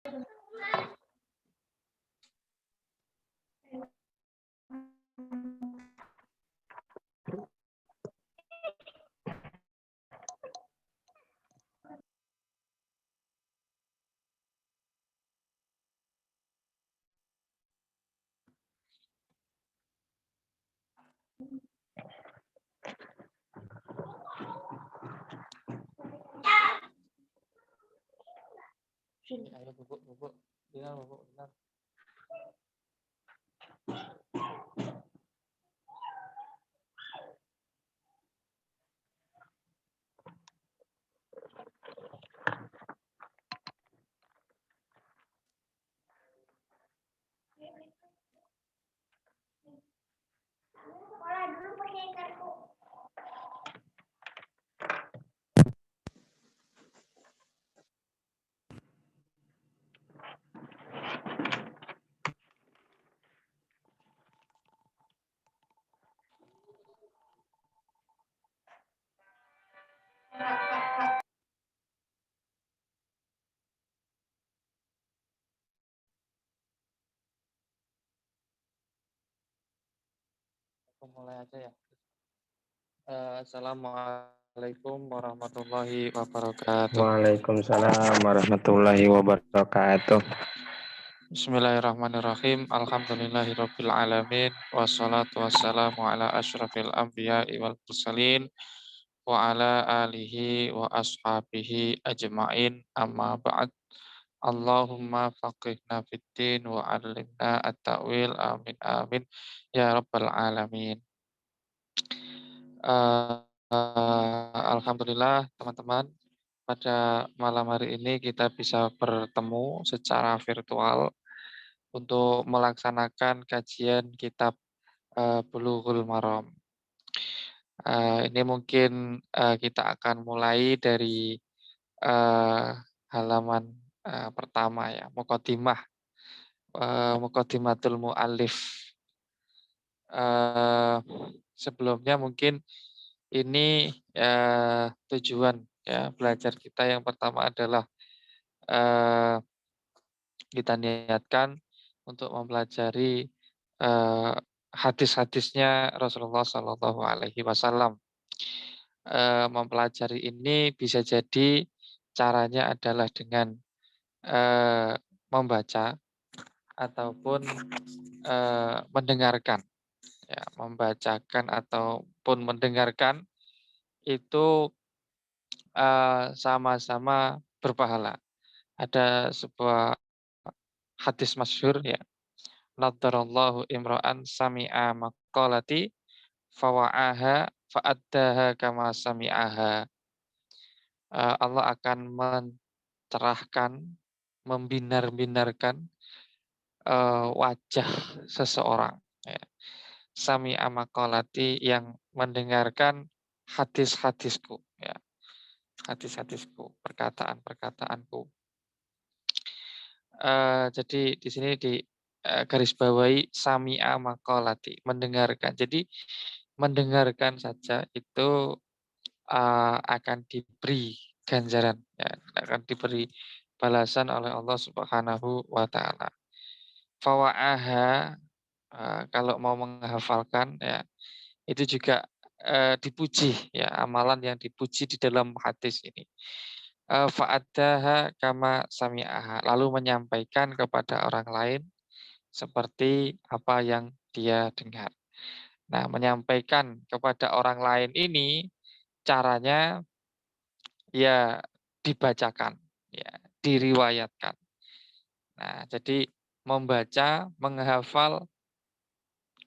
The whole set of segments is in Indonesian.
Ayo bubuk, dengar bubuk, dengar. Aku mulai aja ya. Assalamualaikum warahmatullahi wabarakatuh. Waalaikumsalam warahmatullahi wabarakatuh. Bismillahirrahmanirrahim. Alhamdulillahirabbil alamin. Wassalatu wassalamu ala asyrafil anbiya'i wal mursalin wa ala alihi wa ashabihi ajmain. Amma ba'd. Allahumma faqihna fid din wa 'allimna at-ta'wil. Amin amin ya rabbal alamin. Alhamdulillah teman-teman, pada malam hari ini kita bisa bertemu secara virtual untuk melaksanakan kajian kitab Bulughul Maram. Ini mungkin kita akan mulai dari halaman pertama ya, Muqaddimatul Mu'allif. Sebelumnya mungkin ini tujuan ya belajar kita yang pertama adalah kita niatkan untuk mempelajari hadis-hadisnya Rasulullah Shallallahu Alaihi Wasallam. Mempelajari ini bisa jadi caranya adalah dengan membaca ataupun mendengarkan. Ya, membacakan ataupun mendengarkan itu sama-sama berpahala. Ada sebuah hadis masyhur ya. Nadarallahu imra'an sami'a maqalati fawa'aha fa'addaha kama sami'aha. Allah akan mencerahkan, membinar-binarkan wajah seseorang. Ya. Sami'a maqalati yang mendengarkan hadis-hadisku. Ya. Hadis-hadisku, perkataan-perkataanku. Jadi di sini di garis bawahi sami'a maqalati, mendengarkan. Jadi mendengarkan saja itu akan diberi ganjaran, ya, akan diberi balasan oleh Allah Subhanahu wa taala. Fawa'aha, kalau mau menghafalkan ya, itu juga dipuji ya, amalan yang dipuji di dalam hadis ini. Fa'addaha kama sami'aha, lalu menyampaikan kepada orang lain seperti apa yang dia dengar. Nah, menyampaikan kepada orang lain ini caranya ya dibacakan, ya diriwayatkan. Nah, jadi membaca, menghafal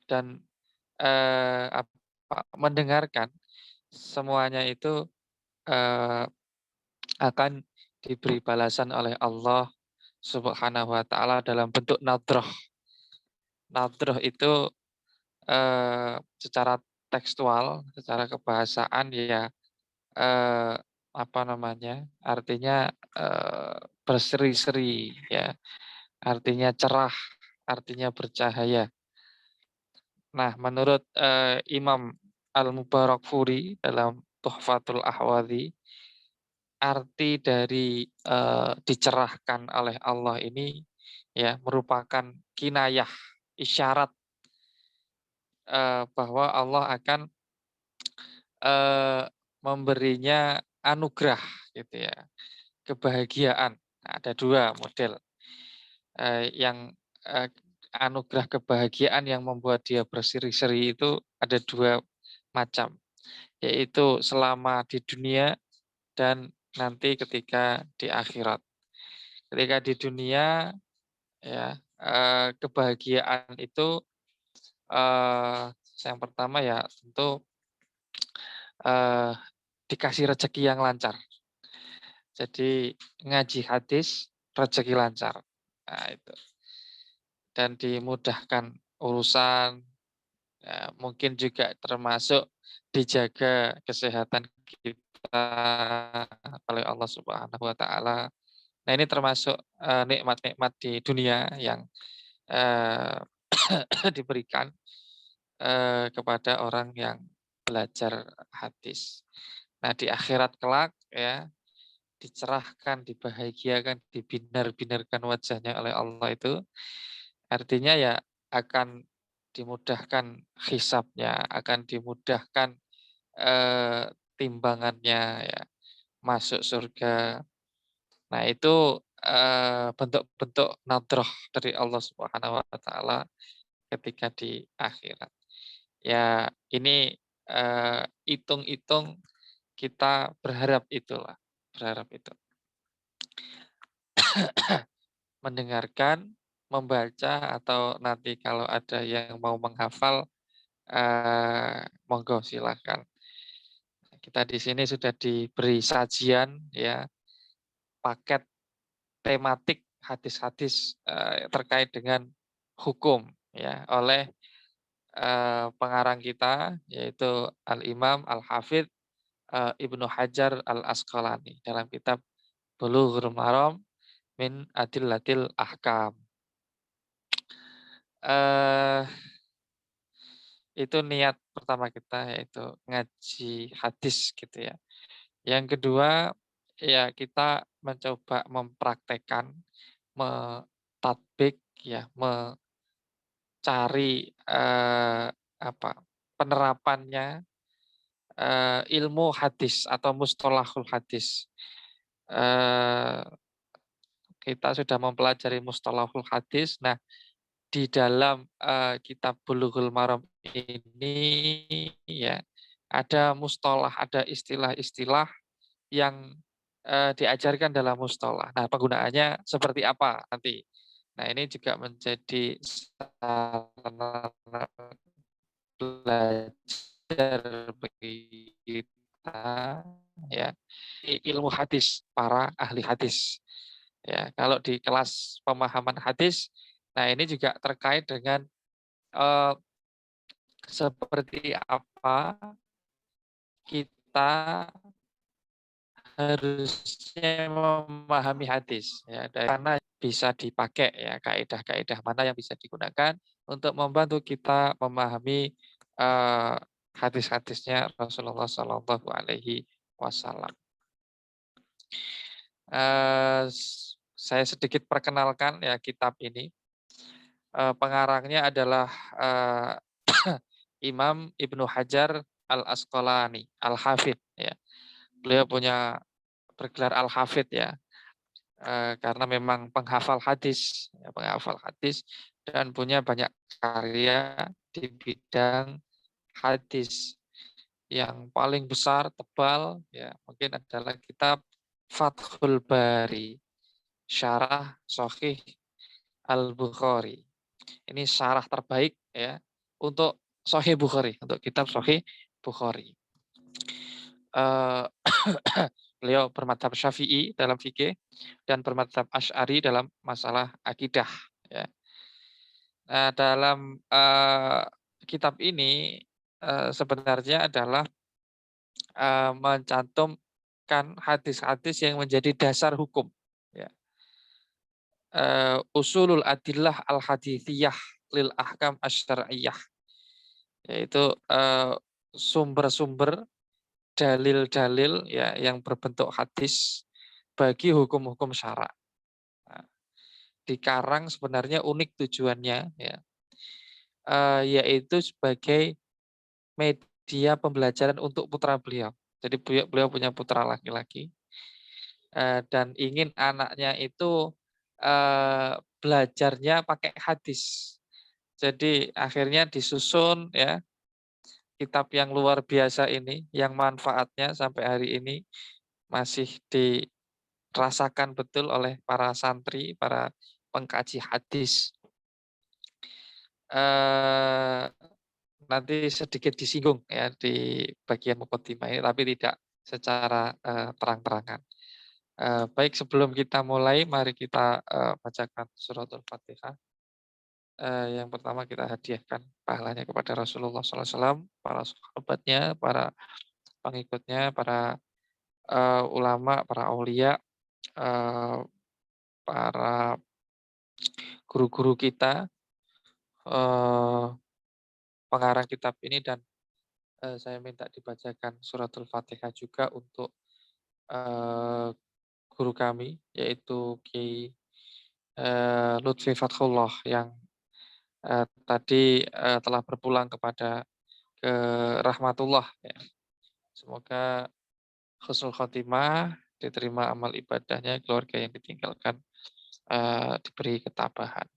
dan mendengarkan semuanya itu akan diberi balasan oleh Allah Subhanahu wa taala dalam bentuk nadroh. Nadroh itu secara tekstual, secara kebahasaan ya apa namanya? Artinya berseri-seri ya. Artinya cerah, artinya bercahaya. Nah, menurut Imam Al-Mubarakfuri dalam Tuhfatul Ahwadhi, arti dari dicerahkan oleh Allah ini ya merupakan kinayah, isyarat bahwa Allah akan memberinya anugerah gitu ya, kebahagiaan. Nah, ada dua model yang anugerah kebahagiaan yang membuat dia berseri-seri itu ada dua macam, yaitu selama di dunia dan nanti ketika di akhirat. Ketika di dunia ya kebahagiaan itu yang pertama ya tentu dikasih rezeki yang lancar. Jadi ngaji hadis rezeki lancar. Nah, itu. Dan dimudahkan urusan, ya, mungkin juga termasuk dijaga kesehatan kita oleh Allah Subhanahu wa taala. Nah, ini termasuk nikmat-nikmat di dunia yang diberikan kepada orang yang belajar hadis. Nah, di akhirat kelak ya dicerahkan, dibahagiakan, dibinar-binarkan wajahnya oleh Allah itu artinya ya akan dimudahkan hisabnya, akan dimudahkan timbangannya ya, masuk surga. Nah, itu bentuk-bentuk nadroh dari Allah Subhanahu wa taala ketika di akhirat. Ya, ini hitung-hitung kita berharap itulah, berharap itu. Mendengarkan, membaca, atau nanti kalau ada yang mau menghafal, monggo silakan. Kita di sini sudah diberi sajian ya, paket tematik hadis-hadis terkait dengan hukum ya oleh pengarang kita yaitu Al-Imam Al-Hafidz Ibnu Hajar Al-Asqalani dalam kitab Bulughul Maram min Adillatil Ahkam. Itu niat pertama kita yaitu ngaji hadis gitu ya. Yang kedua ya kita mencoba mempraktekkan, mentatbik ya, mencari apa penerapannya ilmu hadis atau mustalahul hadis. Kita sudah mempelajari mustalahul hadis. Nah, di dalam kitab Bulughul Maram ini ya ada mustalah, ada istilah-istilah yang diajarkan dalam mustalah. Nah, penggunaannya seperti apa nanti? Nah, ini juga menjadi sarana belajar bagi kita ya ilmu hadis para ahli hadis. Ya, kalau di kelas pemahaman hadis, nah ini juga terkait dengan eh, seperti apa kita harusnya memahami hadis ya dari mana bisa dipakai ya kaidah-kaidah mana yang bisa digunakan untuk membantu kita memahami hadis-hadisnya Rasulullah Shallallahu Alaihi Wasallam. Saya sedikit perkenalkan ya kitab ini. Pengarangnya adalah Imam Ibnu Hajar Al-Asqalani, Al-Hafidz ya. Beliau punya bergelar Al-Hafidz ya. Karena memang penghafal hadis, ya, penghafal hadis dan punya banyak karya di bidang hadis. Yang paling besar, tebal ya, mungkin adalah kitab Fathul Bari, Syarah Sahih Al-Bukhari. Ini syarah terbaik ya untuk Sahih Bukhari, untuk kitab Sahih Bukhari. Beliau bermadzhab Syafi'i dalam fikih dan bermadzhab Asy'ari dalam masalah akidah ya. Nah, dalam kitab ini sebenarnya adalah mencantumkan hadis-hadis yang menjadi dasar hukum ya. Usulul adillah al-hadithiyah lil ahkam asy-syar'iyyah, yaitu sumber-sumber dalil-dalil ya yang berbentuk hadis bagi hukum-hukum syara. Nah, dikarang sebenarnya unik tujuannya ya, yaitu sebagai media pembelajaran untuk putra beliau. Jadi beliau punya putra laki-laki dan ingin anaknya itu belajarnya pakai hadis. Jadi akhirnya disusun ya kitab yang luar biasa ini, yang manfaatnya sampai hari ini masih dirasakan betul oleh para santri, para pengkaji hadis. Nanti sedikit disinggung ya di bagian muqaddimah ini, tapi tidak secara terang-terangan. Baik, sebelum kita mulai, mari kita bacakan suratul Fatihah. Yang pertama kita hadiahkan pahalanya kepada Rasulullah SAW, para sahabatnya, para pengikutnya, para ulama, para aulia, para guru-guru kita, pengarang kitab ini, dan saya minta dibacakan suratul Fatihah juga untuk guru kami, yaitu Ki Lutfi Fathullah yang tadi telah berpulang kepada ke rahmatullah. Ya. Semoga husnul khotimah, diterima amal ibadahnya, keluarga yang ditinggalkan diberi ketabahan.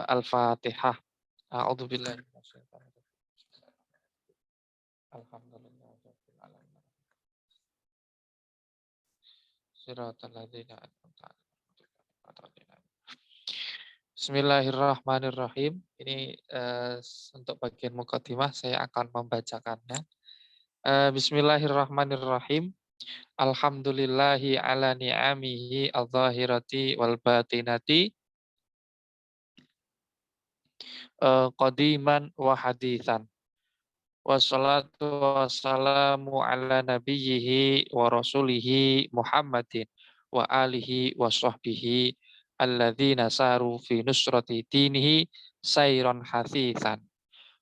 Al-Fatihah. A'udzubillahi minasyaitonir rajim. Alhamdulillahirabbil alamin. Shiratal ladzina an'amta 'alaihim. Bismillahirrahmanirrahim. Ini untuk bagian muqaddimah saya akan membacakannya. Bismillahirrahmanirrahim. Alhamdulillahi ala ni'amihi al-zahirati wal batinati qadiman wa hadithan. Wassalatu wassalamu ala nabiyyihi wa rasulihi Muhammadin wa alihi wa sahbihi alladzina saru fi nusrati dinihi sayran hasithan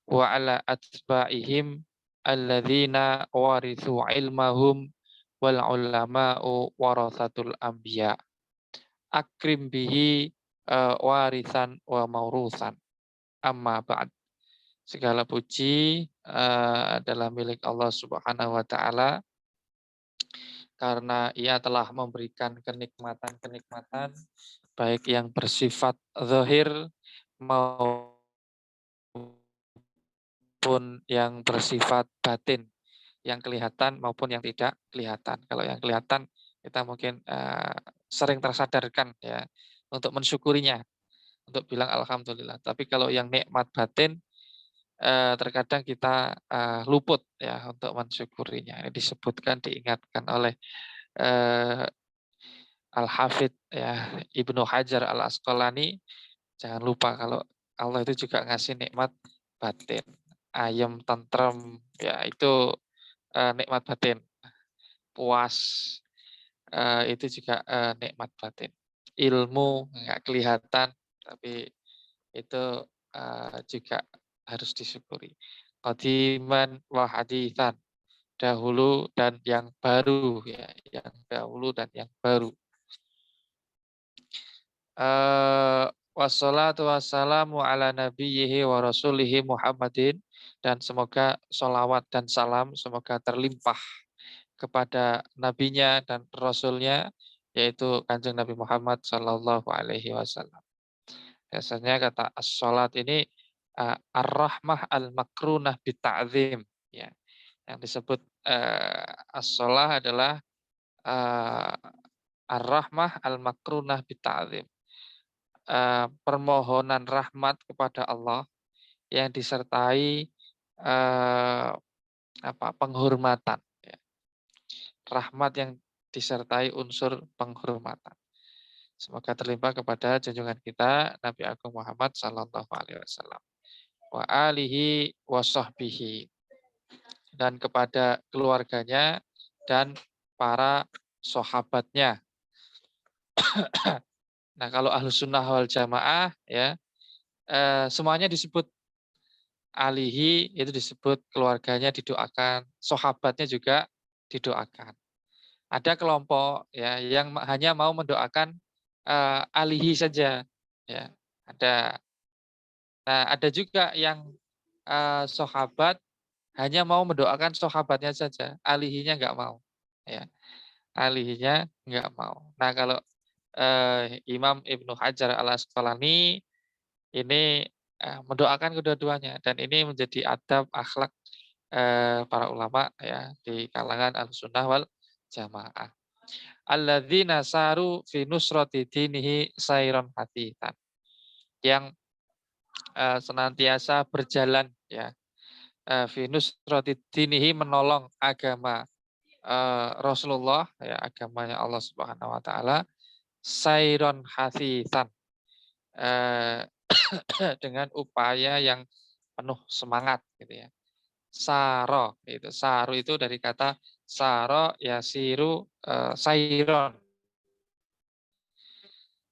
wa ala atba'ihim alladzina warithu ilmahum wal ulama'u warathatul anbiya akrim bihi warisan wa maurusan amma ba'd. Segala puji adalah milik Allah Subhanahu wa taala karena Ia telah memberikan kenikmatan-kenikmatan baik yang bersifat zahir maupun yang bersifat batin, yang kelihatan maupun yang tidak kelihatan. Kalau yang kelihatan kita mungkin sering tersadarkan ya untuk mensyukurinya, untuk bilang alhamdulillah. Tapi kalau yang nikmat batin terkadang kita luput ya untuk mensyukurinya. Ini disebutkan, diingatkan oleh Al-Hafidz ya Ibnu Hajar Al-Asqalani. Jangan lupa kalau Allah itu juga ngasih nikmat batin, ayem, tentrem, ya itu nikmat batin. Puas, itu juga nikmat batin. Ilmu nggak kelihatan, tapi itu juga harus disyukuri. Qadiman wa haditsan, dahulu dan yang baru ya, yang dahulu dan yang baru. Wassalatu wassalamu ala nabiyyihi wa rasulihi Muhammadin, dan semoga sholawat dan salam semoga terlimpah kepada nabinya dan rasulnya, yaitu Kanjeng Nabi Muhammad Sallallahu Alaihi Wasallam. Biasanya kata as-sholat ini ar-rahmah al-makrunah bita'zim ya. Yang disebut as-sholah adalah ar-rahmah al-makrunah bita'zim. Permohonan rahmat kepada Allah yang disertai penghormatan ya. Rahmat yang disertai unsur penghormatan. Semoga terlimpah kepada junjungan kita Nabi Agung Muhammad sallallahu alaihi wasallam wa alihi wa sahbihi, dan kepada keluarganya dan para sahabatnya. Nah, kalau Ahlus Sunnah wal Jamaah ya semuanya disebut alihi itu disebut keluarganya didoakan, sahabatnya juga didoakan. Ada kelompok ya yang hanya mau mendoakan alihi saja, ya. Ada. Nah, ada juga yang sahabat hanya mau mendoakan sahabatnya saja, alihinya nggak mau. Ya, alihinya nggak mau. Nah, kalau Imam Ibnu Hajar Al-Asqalani ini mendoakan kedua-duanya dan ini menjadi adab akhlak para ulama ya di kalangan Ahlussunnah wal Jamaah. Alladzina saru fi nusrati dinihi sairon hatitan. Yang senantiasa berjalan ya fi nusrati dinihi menolong agama Rasulullah ya agamanya Allah Subhanahu wa taala sairon hasisan eh, dengan upaya yang penuh semangat gitu ya. Saro itu saru itu dari kata saro yasiru sairon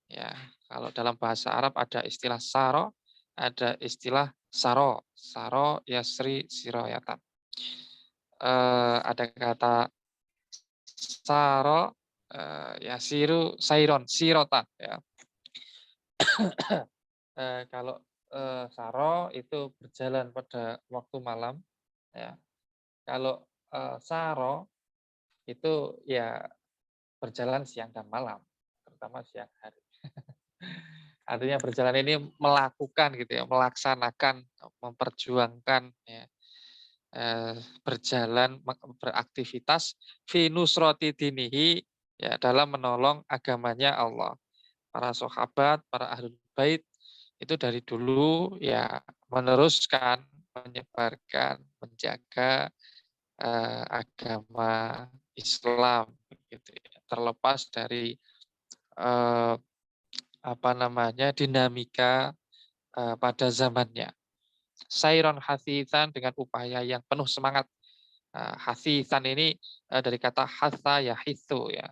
ya. Kalau dalam bahasa Arab ada istilah saro, ada istilah saro. Saro yasri siroyatan. Ada kata saro yasiru sairon sirotan ya. Kalau saro itu berjalan pada waktu malam ya. Kalau saro itu ya berjalan siang dan malam, terutama siang hari. Artinya berjalan ini melakukan gitu ya, melaksanakan, memperjuangkan ya, berjalan beraktivitas fi nusrati dinihi ya dalam menolong agamanya Allah. Para sahabat, para ahlul bait itu dari dulu ya meneruskan, menyebarkan, menjaga agama Islam gitu ya. Terlepas dari eh, apa namanya dinamika pada zamannya. Sairon hasisan dengan upaya yang penuh semangat. Hasisan ini dari kata hasa ya hisu ya.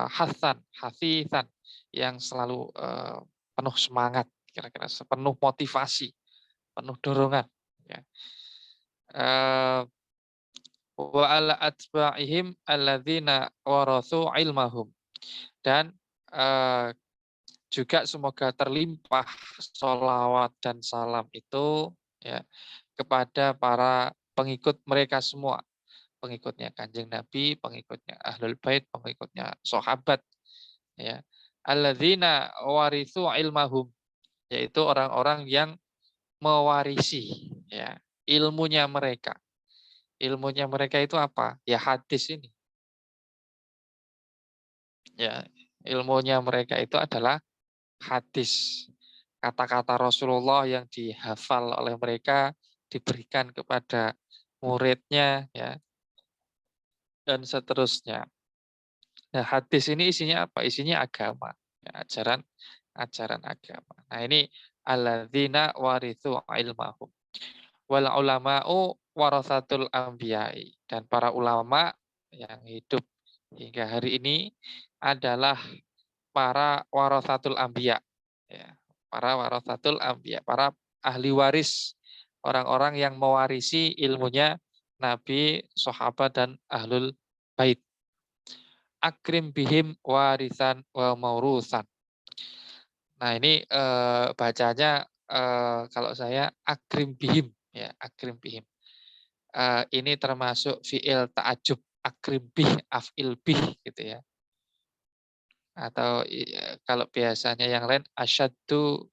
Hasan, hasisan yang selalu penuh semangat, kira-kira penuh motivasi, penuh dorongan. Ya. Wa ala atba'ihim alladzina warathu ilmahum. Dan juga semoga terlimpah sholawat dan salam itu ya kepada para pengikut mereka semua, pengikutnya Kanjeng Nabi, pengikutnya Ahlul Bait, pengikutnya sahabat ya. Alladzina warithu ilmahum, yaitu orang-orang yang mewarisi ya ilmunya mereka. Ilmunya mereka itu apa? Ya hadis ini. Ya, ilmunya mereka itu adalah hadis. Kata-kata Rasulullah yang dihafal oleh mereka diberikan kepada muridnya ya dan seterusnya. Nah, hadis ini isinya apa? Isinya agama, ya, ajaran agama. Nah, ini alladzina warithu ilmahum. Wal ulama'u warasatul anbiya'i. Dan para ulama yang hidup hingga hari ini adalah para warasatul anbiya. Ya, para warasatul anbiya, para ahli waris, orang-orang yang mewarisi ilmunya Nabi, sahabat dan ahlul bait. Akrim bihim warisan wa maurusan. Nah, ini bacanya kalau saya akrim bihim ya, akrim bihim. Ini termasuk fiil ta'ajub, akrim bih, af'il bih gitu ya. Atau kalau biasanya yang lain asyaddu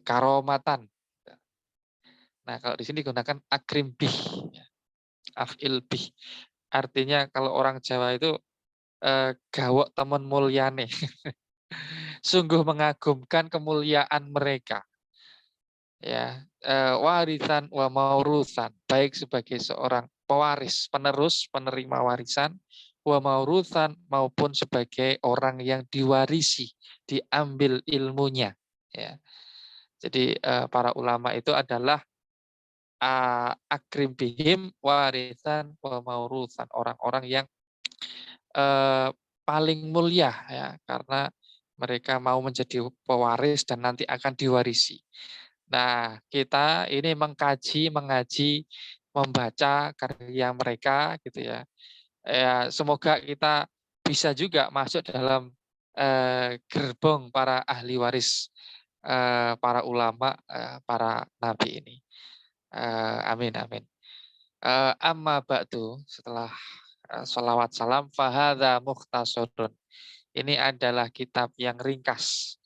karomatan. Nah, kalau di sini digunakan akrim bih, ya, af'il bih. Artinya kalau orang Jawa itu gawok temen mulyane. Sungguh mengagumkan kemuliaan mereka. Ya, warisan wa maurusan, baik sebagai seorang pewaris, penerus, penerima warisan, wa maurusan maupun sebagai orang yang diwarisi, diambil ilmunya. Ya. Jadi para ulama itu adalah akrim bihim warisan wa maurusan, orang-orang yang paling mulia ya karena mereka mau menjadi pewaris dan nanti akan diwarisi. Nah, kita ini mengaji, membaca karya mereka gitu ya. Ya, semoga kita bisa juga masuk dalam gerbong para ahli waris, para ulama, para nabi ini. Amin amin. Amma ba'du, setelah sholawat salam, fahadha mukhtasarun. Ini adalah kitab yang ringkas.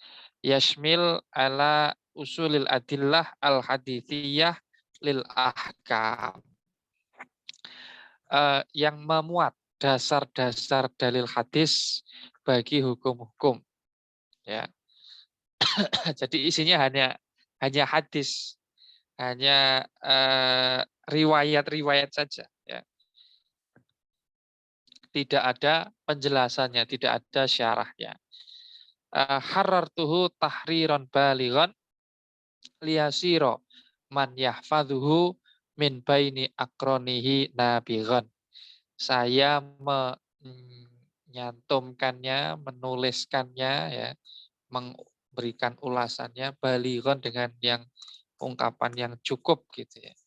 Yashmil ala usulil adillah al-hadithiyah lil ahkam. Yang memuat dasar-dasar dalil hadis bagi hukum-hukum. Ya. Jadi isinya hanya hadis, hanya riwayat-riwayat saja. Ya. Tidak ada penjelasannya, tidak ada syarahnya. Harartuhu tahriron balighan liyasiro man yahfadhuhu min baini akronihi nabighan. Saya menyantumkannya, menuliskannya, ya, memberikan ulasannya balighan dengan yang ungkapan yang cukup gitu ya.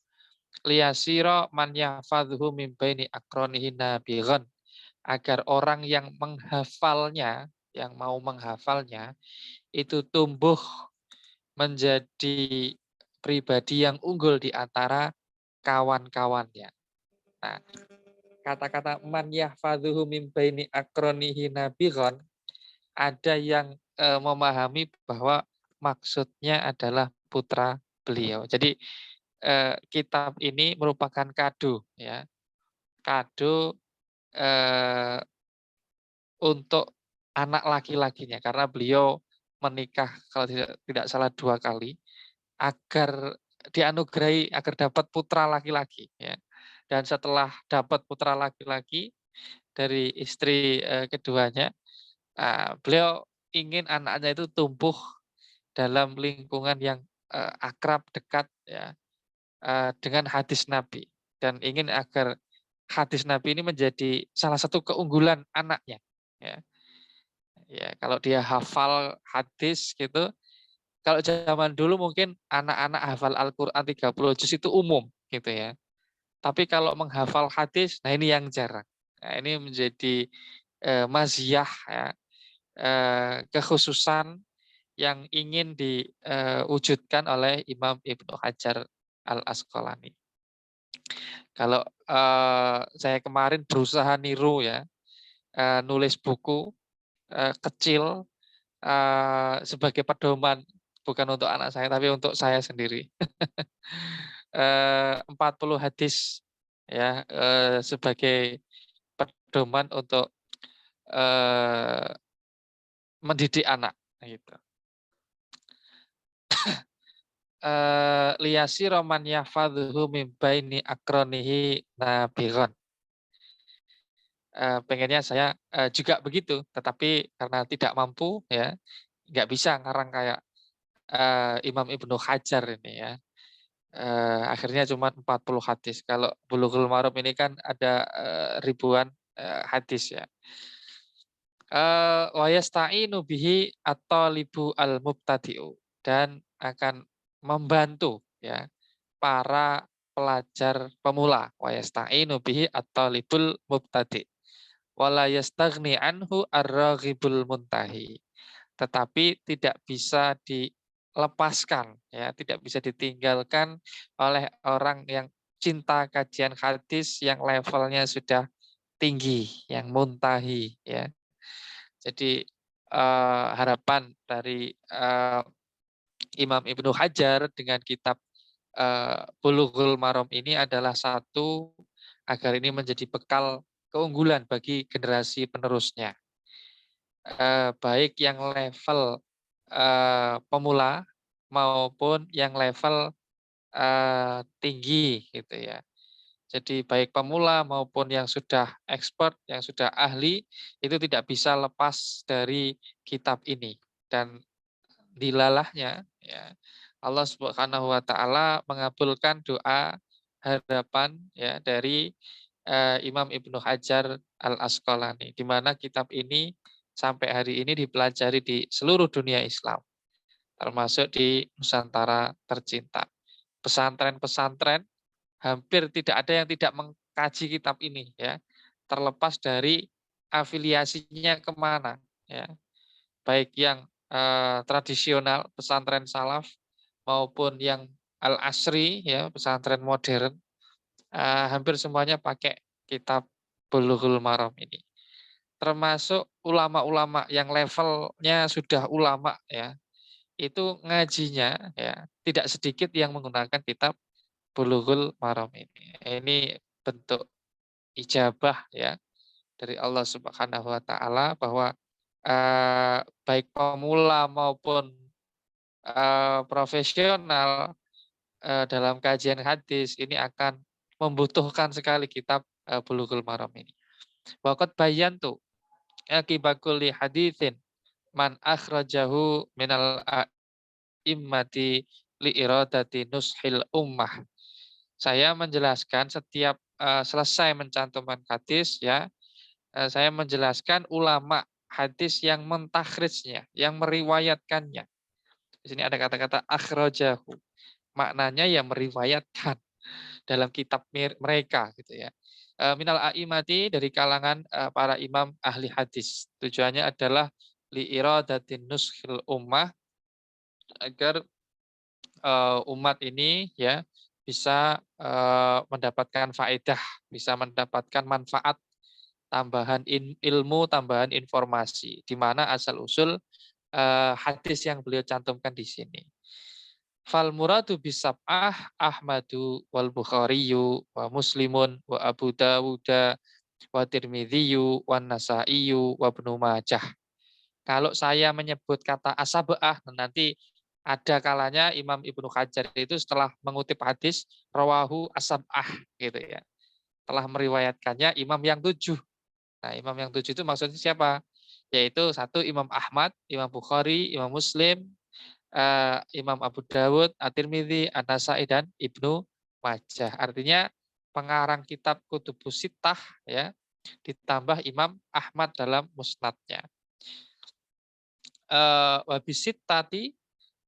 Liyasiro man yahfadhuhu min baini akronihi nabighan, agar orang yang menghafalnya, yang mau menghafalnya, itu tumbuh menjadi pribadi yang unggul di antara kawan-kawannya. Nah, kata-kata man yahfadhuhu min baini akronihi nabighan, ada yang memahami bahwa maksudnya adalah putra beliau. Jadi kitab ini merupakan kado, ya, kado untuk anak laki-lakinya, karena beliau menikah kalau tidak salah 2 kali agar dianugerahi agar dapat putra laki-laki, ya. Dan setelah dapat putra laki-laki dari istri keduanya, beliau ingin anaknya itu tumbuh dalam lingkungan yang akrab, dekat, ya, dengan hadis Nabi, dan ingin agar hadis Nabi ini menjadi salah satu keunggulan anaknya, ya. Ya, kalau dia hafal hadis gitu, kalau zaman dulu mungkin anak-anak hafal Al-Qur'an 30 juz itu umum gitu ya. Tapi kalau menghafal hadis, nah ini yang jarang. Nah, ini menjadi maziyah, ya, kekhususan yang ingin diwujudkan oleh Imam Ibnu Hajar Al-Asqalani. Kalau saya kemarin berusaha niru, ya, nulis buku kecil sebagai pedoman, bukan untuk anak saya tapi untuk saya sendiri. 40 hadis, ya, sebagai pedoman untuk mendidik anak gitu. Liyasi roman yahfadhuhu min baini akronihi nabighan. Pengennya saya juga begitu, tetapi karena tidak mampu, ya, nggak bisa ngarang kayak Imam Ibnu Hajar ini, ya. Akhirnya cuma 40 hadis. Kalau Bulughul Maram ini kan ada ribuan hadis, ya. Wa yasta'inu bihi at-talibu al-mubtadi'u, dan akan membantu, ya, para pelajar pemula. Wa yasta'inu bihi at-talibul mubtadi'. Wala yastaghni anhu ar-raghibul muntahi. Tetapi tidak bisa dilepaskan, ya, tidak bisa ditinggalkan oleh orang yang cinta kajian hadis yang levelnya sudah tinggi, yang muntahi, ya. Jadi harapan dari Imam Ibnu Hajar dengan kitab Bulughul Maram ini adalah satu, agar ini menjadi bekal keunggulan bagi generasi penerusnya. Baik yang level pemula maupun yang level tinggi gitu ya. Jadi baik pemula maupun yang sudah expert, yang sudah ahli, itu tidak bisa lepas dari kitab ini. Dan dilalahnya, ya, Allah Subhanahu wa taala mengabulkan doa harapan, ya, dari Imam Ibnu Hajar Al-Asqalani, di mana kitab ini sampai hari ini dipelajari di seluruh dunia Islam. termasuk di Nusantara tercinta. Pesantren-pesantren hampir tidak ada yang tidak mengkaji kitab ini, ya, terlepas dari afiliasinya kemana, ya, baik yang tradisional pesantren salaf maupun yang al-asri, ya, pesantren modern, hampir semuanya pakai kitab Bulughul Maram ini. Termasuk ulama-ulama yang levelnya sudah ulama, ya, itu ngajinya, ya, tidak sedikit yang menggunakan kitab Bulughul Maram ini. Ini bentuk ijabah, ya, dari Allah Subhanahu wa taala bahwa baik pemula maupun profesional dalam kajian hadis ini akan membutuhkan sekali kitab Bulughul Maram ini. Waqad bayantu akibakuli haditsin man akhrajahu minal a'immati li iradati nushil ummah. Saya menjelaskan setiap selesai mencantumkan hadis, ya, saya menjelaskan ulama hadis yang mentakhrijnya, yang meriwayatkannya. Di sini ada kata-kata akhrajahu. Maknanya yang meriwayatkan dalam kitab mereka, gitu ya. Minal a'imati, dari kalangan para imam ahli hadis. Tujuannya adalah li iradatin nushil ummah, agar umat ini, ya, bisa mendapatkan faedah, bisa mendapatkan manfaat, tambahan ilmu, tambahan informasi, di mana asal usul hadis yang beliau cantumkan di sini. Fal muradu bisab'ah Ahmadu wal Bukhariyu wa Muslimun wa Abu Dawuda wa Tirmidhiyu wa Nasaiyu wa Ibnu Majah. Kalau saya menyebut kata asab'ah, nanti ada kalanya Imam Ibnu Hajar itu setelah mengutip hadis rawahu asab'ah, gitu ya. Telah meriwayatkannya imam yang 7. Nah, imam yang 7 itu maksudnya siapa? Yaitu satu Imam Ahmad, Imam Bukhari, Imam Muslim, Imam Abu Dawud, At-Tirmidzi, An-Nasai, dan Ibnu Majah. Artinya pengarang kitab Kutubus Sittah, ya, ditambah Imam Ahmad dalam musnadnya. Wabisit tati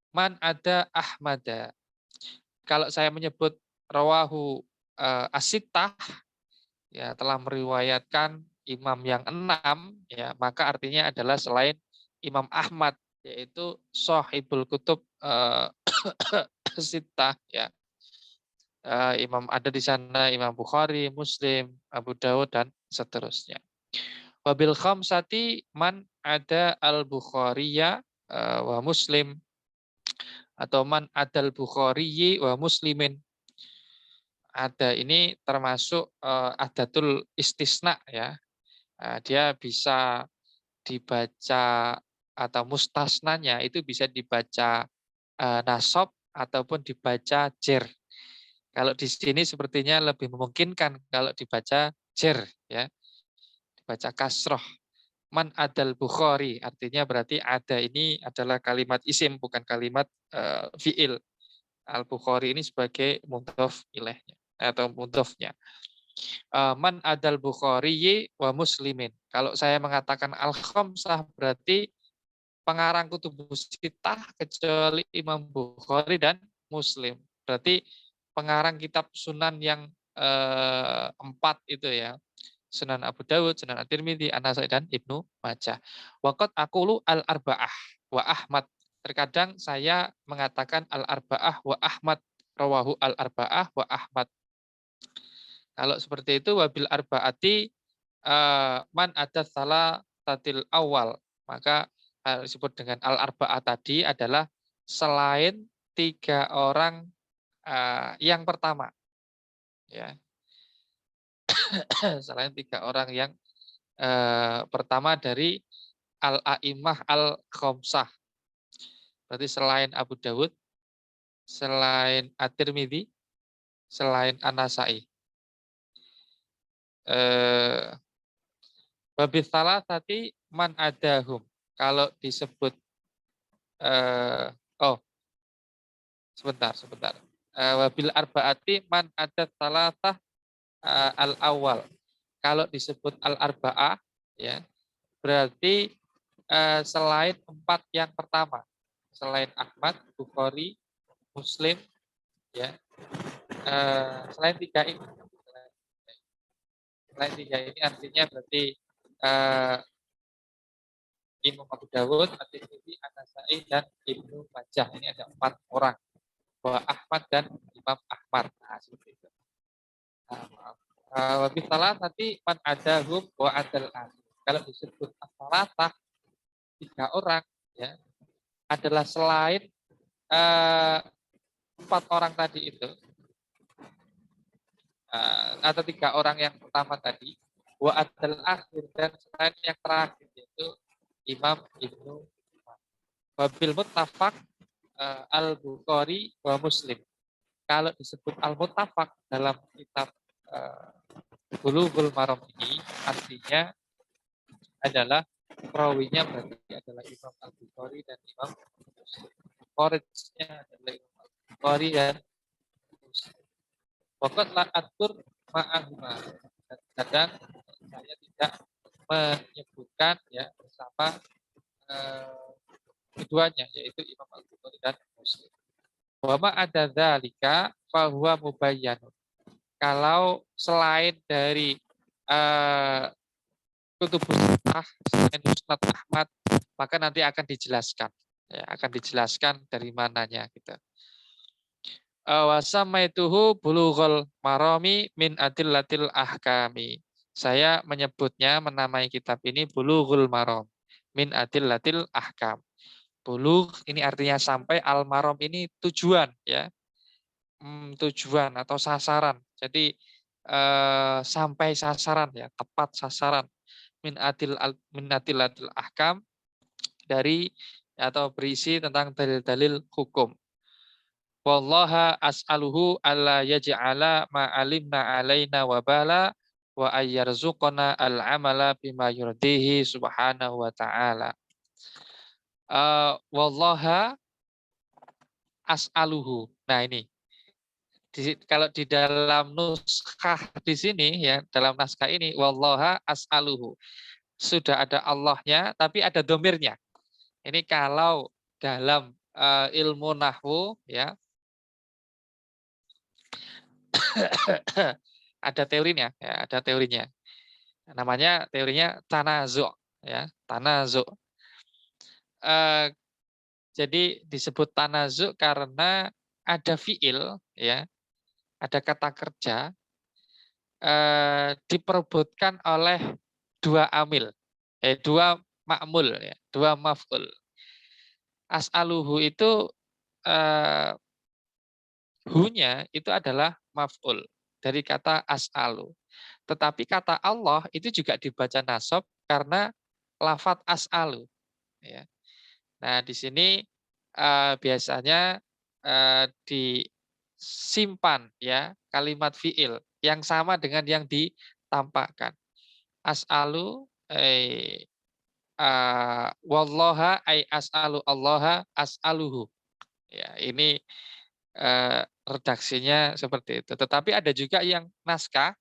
man ada Ahmada. Kalau saya menyebut rawahu asittah, ya, telah meriwayatkan imam yang 6, ya, maka artinya adalah selain Imam Ahmad, yaitu Shahibul Kutub Sittah, ya. Imam ada di sana Imam Bukhari, Muslim, Abu Dawud, dan seterusnya. Wabil khamsati man ada al-Bukhariya wa Muslim, atau man adal Bukhari wa Muslimin. Ada ini termasuk adatul istisna, ya. Dia bisa dibaca, atau mustasnanya itu bisa dibaca nasab ataupun dibaca jer. Kalau di sini sepertinya lebih memungkinkan kalau dibaca jer, ya, dibaca kasroh. Man adal Bukhari, artinya berarti ada ini adalah kalimat isim, bukan kalimat fiil. Al-Bukhari ini sebagai mudhof ilaihnya atau mudhofnya. Man adal Bukhari wa Muslimin. Kalau saya mengatakan al-khamsah berarti pengarang Kutubus Sittah kecuali Imam Bukhari dan Muslim. Berarti pengarang kitab Sunan yang 4 itu, ya. Sunan Abu Dawud, Sunan At-Tirmidzi, An-Nasai, dan Ibnu Majah. Waqat aqulu al-arba'ah wa Ahmad. Terkadang saya mengatakan al-arba'ah wa Ahmad, rawahu al-arba'ah wa Ahmad. Kalau seperti itu wabil arba'ati man ada salah tatil awal, maka disebut dengan al-arba'ah tadi adalah selain 3 orang yang pertama, ya. Selain 3 orang yang pertama dari al-a'imah al-khamsah. Berarti selain Abu Dawud, selain At-Tirmidzi, selain An-Nasai. Babis salah tadi man adahum. Kalau disebut sebentar. Wabil arbaati man adat salatah al-awal. Kalau disebut al-arba'ah, ya, berarti selain 4 yang pertama. selain Ahmad, Bukhari, Muslim, ya. Selain tiga ini, artinya berarti Imam Abu Dawud, At-Tirmidzi, An-Nasa'i, dan Ibnu Majah. Ini ada 4 orang. Bahwa Ahmad dan Imam Ahmad. Nah, seperti itu. Lebih salah nanti man adahum wa adal akhir. Kalau disebut as-salatah 3 orang, ya, adalah selain 4 orang tadi itu, atau 3 orang yang pertama tadi, wa adal akhir, dan selain yang terakhir yaitu Imam Ibnu Wabil Muttafaq Al-Bukhari wa Muslim. Kalau disebut Al-Muttafaq dalam kitab Bulughul Maram ini, artinya adalah perawinya berarti adalah Imam Al-Bukhari dan Imam Muslim. Koridnya adalah Imam Al-Bukhari dan Muslim. Pokok la atur ma'ahuma. Kadang saya tidak menyebutkan ya bersama keduanya, yaitu Imam Al-Bukhari dan Muslim. Wa ma ada dzalika fa huwa mubayyanun. Kalau selain dari kutubus sittah, selain Musnad Ahmad, maka nanti akan dijelaskan. Ya, akan dijelaskan dari mananya gitu. Wa samaituhu bulughul marami min adillatil ahkami. Saya menyebutnya, menamai kitab ini Bulughul Maram min adillatil ahkam. Bulugh ini artinya sampai, al-maram ini tujuan, ya. Tujuan atau sasaran. Jadi sampai sasaran, ya, tepat sasaran. Min adillatil ahkam, dari atau berisi tentang dalil-dalil hukum. Wallaha as'aluhu alla yaj'ala ma alimna alaina wabala wa ayyarzuqana al-amala bima yurdihi subhanahu wa ta'ala. Wallaha as'aluhu. Nah ini, kalau di dalam nuskah di sini, ya, dalam naskah ini, wallaha as'aluhu. Sudah ada Allahnya, tapi ada domirnya. Ini kalau dalam ilmu nahwu, ya, ada teorinya, ya, ada teorinya. Namanya teorinya tanazu', ya, tanazu'. Jadi disebut tanazu' karena ada fiil, ya, ada kata kerja diperebutkan oleh 2 amil, 2 ma'mul, ya, 2 maf'ul. As'aluhu itu hunya itu adalah maf'ul dari kata as'alu. Tetapi kata Allah itu juga dibaca nasab karena lafadz as'alu, ya. Nah, di sini biasanya disimpan, ya, kalimat fiil yang sama dengan yang ditampakkan. As'alu wallaha ay as'alu allaha as'aluhu. Ya, ini redaksinya seperti itu. Tetapi ada juga yang naskah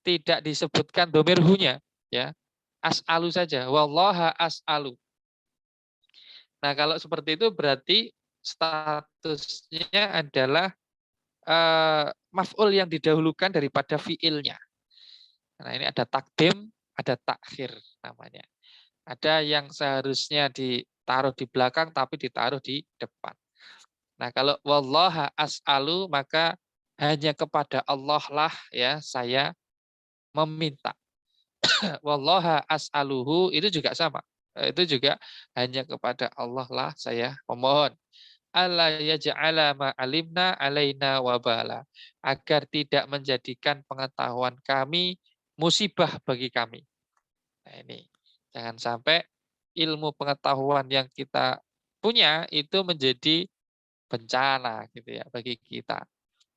tidak disebutkan domir hunya, ya. As'alu saja, wallaha as'alu. Nah, kalau seperti itu berarti statusnya adalah maf'ul yang didahulukan daripada fiilnya. Nah, ini ada takdim, ada takhir namanya. Ada yang seharusnya ditaruh di belakang tapi ditaruh di depan. Nah, kalau wallaha as'alu, maka hanya kepada Allah lah, ya, saya meminta. Wallaha as'aluhu itu juga sama. Itu juga hanya kepada Allah lah saya memohon. Alla yaj'ala ma alimna alaina wabala. Agar tidak menjadikan pengetahuan kami musibah bagi kami. Nah, ini jangan sampai ilmu pengetahuan yang kita punya itu menjadi bencana gitu, ya, bagi kita.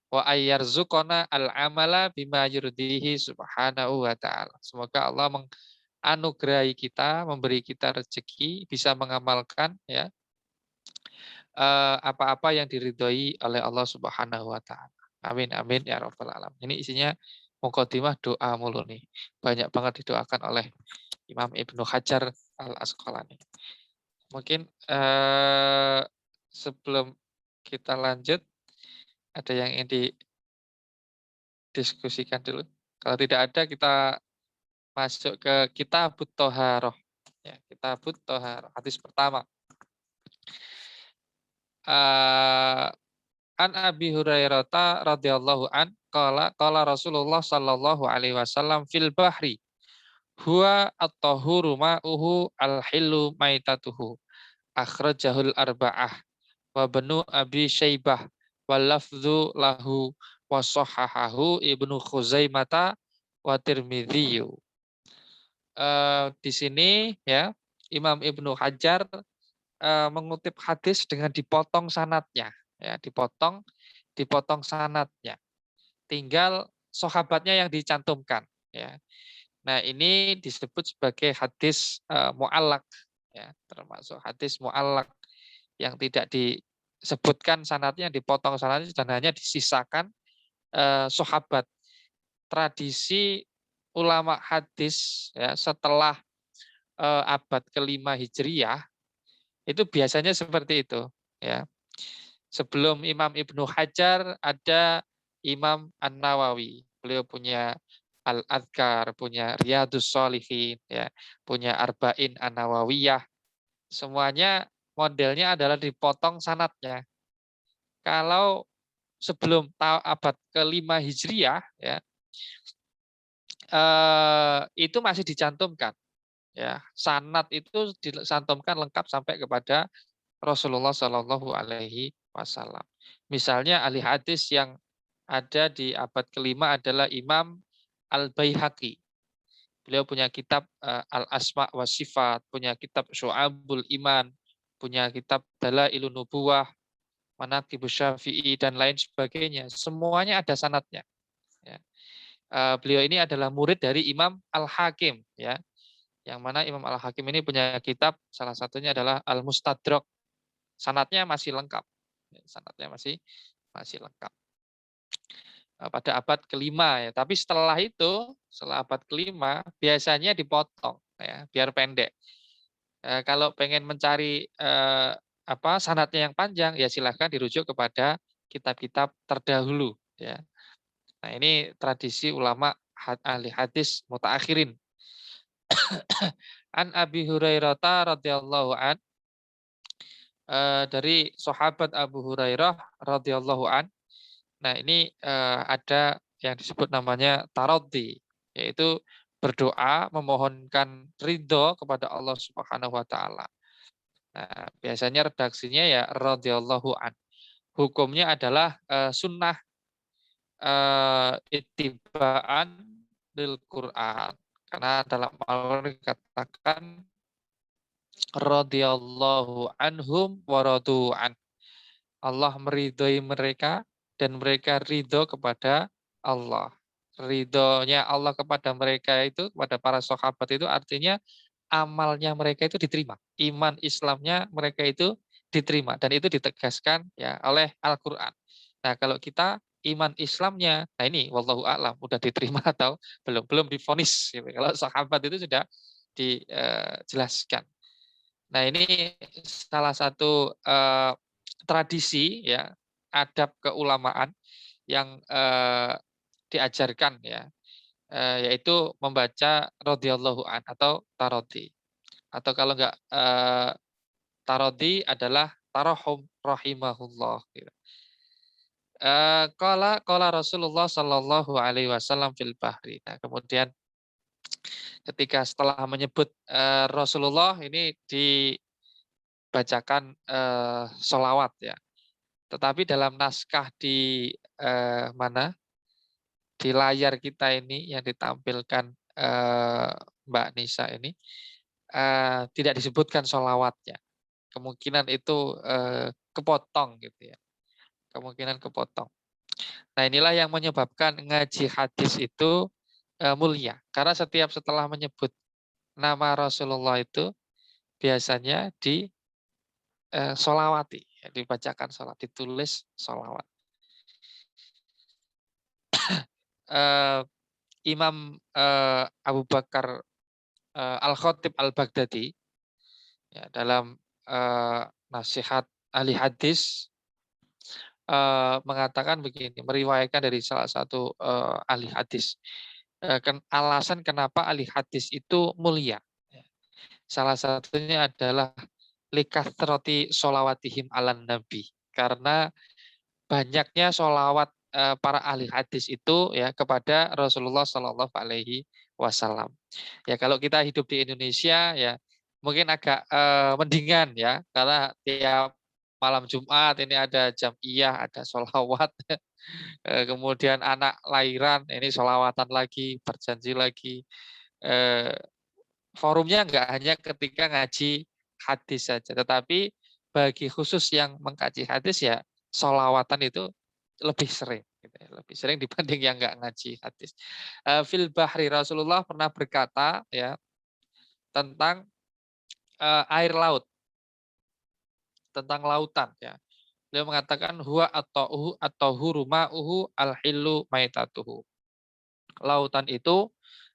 Wa ayyarzuqana al-amala bima yurdihi subhanahu wa ta'ala. Semoga Allah menganugerahi kita, memberi kita rezeki bisa mengamalkan, ya, apa-apa yang diridhoi oleh Allah Subhanahu wa taala. Amin amin ya rabbal alamin. Ini isinya mukadimah doa mulu nih. Banyak banget didoakan oleh Imam Ibnu Hajar Al-Asqalani. Mungkin sebelum kita lanjut, ada yang ingin didiskusikan dulu. Kalau tidak ada, kita masuk ke Kitabut Thaharah. Ya, Kitabut Thaharah. Hadis pertama. An Abi Hurairah radhiyallahu an qala Rasulullah sallallahu alaihi wasallam fil bahri huwa at-tahuru ma'uhu al-hillu maitatuhu akhrajahul arba'ah wa banu Abi Syaibah wal lafdzu lahu wa sahahahu Ibnu Khuzaimah wa Tirmidzi. Di sini ya Imam Ibnu Hajar mengutip hadis dengan dipotong sanatnya, ya dipotong sanatnya. Tinggal sahabatnya yang dicantumkan, ya. Nah, ini disebut sebagai hadis mu'allaq, ya, termasuk hadis mu'allaq yang tidak disebutkan sanatnya, dipotong sanatnya dan hanya disisakan sahabat. Tradisi ulama hadis ya setelah abad kelima Hijriyah itu biasanya seperti itu, ya. Sebelum Imam Ibnu Hajar ada Imam An-Nawawi. Beliau punya Al-Adhkar, punya Riyadhus Shalihin, ya, punya Arba'in An-Nawawiyah. Semuanya modelnya adalah dipotong sanatnya. Kalau sebelum abad kelima Hijriyah, ya, itu masih dicantumkan. Ya, sanad itu dicantumkan lengkap sampai kepada Rasulullah Shallallahu Alaihi Wasallam. Misalnya ahli hadis yang ada di abad kelima adalah Imam Al-Baihaqi. Beliau punya kitab Al-Asma wa Sifat, punya kitab Syu'abul Iman, punya kitab Dalailun Nubuwah, Manaqibus Syafi'i dan lain sebagainya. Semuanya ada sanadnya. Ya. Beliau ini adalah murid dari Imam Al-Hakim, ya. Yang mana Imam Al-Hakim ini punya kitab, salah satunya adalah Al-Mustadrak. Sanadnya masih lengkap. Sanadnya masih lengkap. Pada abad kelima, ya. Tapi setelah itu, setelah abad kelima, biasanya dipotong, ya, biar pendek. Kalau pengen mencari sanadnya yang panjang, ya silahkan dirujuk kepada kitab-kitab terdahulu, ya. Nah, ini tradisi ulama ahli hadis mutaakhirin. An Abi Hurairah radhiyallahu an, dari sahabat Abu Hurairah radhiyallahu an. Nah, ini ada yang disebut namanya taraddi, yaitu berdoa memohonkan ridho kepada Allah Subhanahu wa taala. Nah, biasanya redaksinya ya radhiyallahu an. Hukumnya adalah sunnah ittibaan lil Quran. Karena dalam Al-Qur'an dikatakan radhiyallahu anhum wa radu an. Allah meridhoi mereka dan mereka ridho kepada Allah. Ridhonya Allah kepada mereka itu, kepada para sahabat itu artinya amalnya mereka itu diterima. Iman Islamnya mereka itu diterima. Dan itu ditegaskan ya oleh Al-Quran. Nah, kalau kita iman Islamnya, nah ini wallahu a'lam udah diterima atau belum, belum divonis. Gitu. Kalau sahabat itu sudah dijelaskan. Nah, ini salah satu tradisi ya adab keulamaan yang diajarkan ya, yaitu membaca radhiyallahu an atau tarodhi. Atau kalau enggak tarodhi adalah tarahum rahimahullah. Gitu. Qala Rasulullah Shallallahu Alaihi Wasallam fil bahri. Nah, kemudian ketika setelah menyebut Rasulullah ini dibacakan sholawat ya. Tetapi dalam naskah di mana di layar kita ini yang ditampilkan Mbak Nisa ini tidak disebutkan sholawatnya. Kemungkinan itu kepotong gitu ya. Kemungkinan kepotong. Nah, inilah yang menyebabkan ngaji hadis itu mulia. Karena setiap setelah menyebut nama Rasulullah itu biasanya di sholawati, dibacakan sholat, ditulis sholawat. Imam Abu Bakar Al-Khatib Al-Baghdadi ya, dalam nasihat ahli hadis mengatakan begini, meriwayatkan dari salah satu ahli hadis. Alasan kenapa ahli hadis itu mulia. Salah satunya adalah likathroti sholawatihim ala nabi. Karena banyaknya sholawat para ahli hadis itu ya kepada Rasulullah Shallallahu Alaihi Wasallam. Ya kalau kita hidup di Indonesia ya mungkin agak mendingan ya karena tiap malam Jumat ini ada jamiyah, ada sholawat, kemudian anak lahiran ini sholawatan lagi, berjanji lagi. Forumnya nggak hanya ketika ngaji hadis saja, tetapi bagi khusus yang mengkaji hadis ya sholawatan itu lebih sering, gitu ya, lebih sering dibanding yang nggak ngaji hadis. Fil bahri Rasulullah pernah berkata ya tentang air laut, tentang lautan ya. Beliau mengatakan huwa atau huruma al-hillu maitatuhu. Lautan itu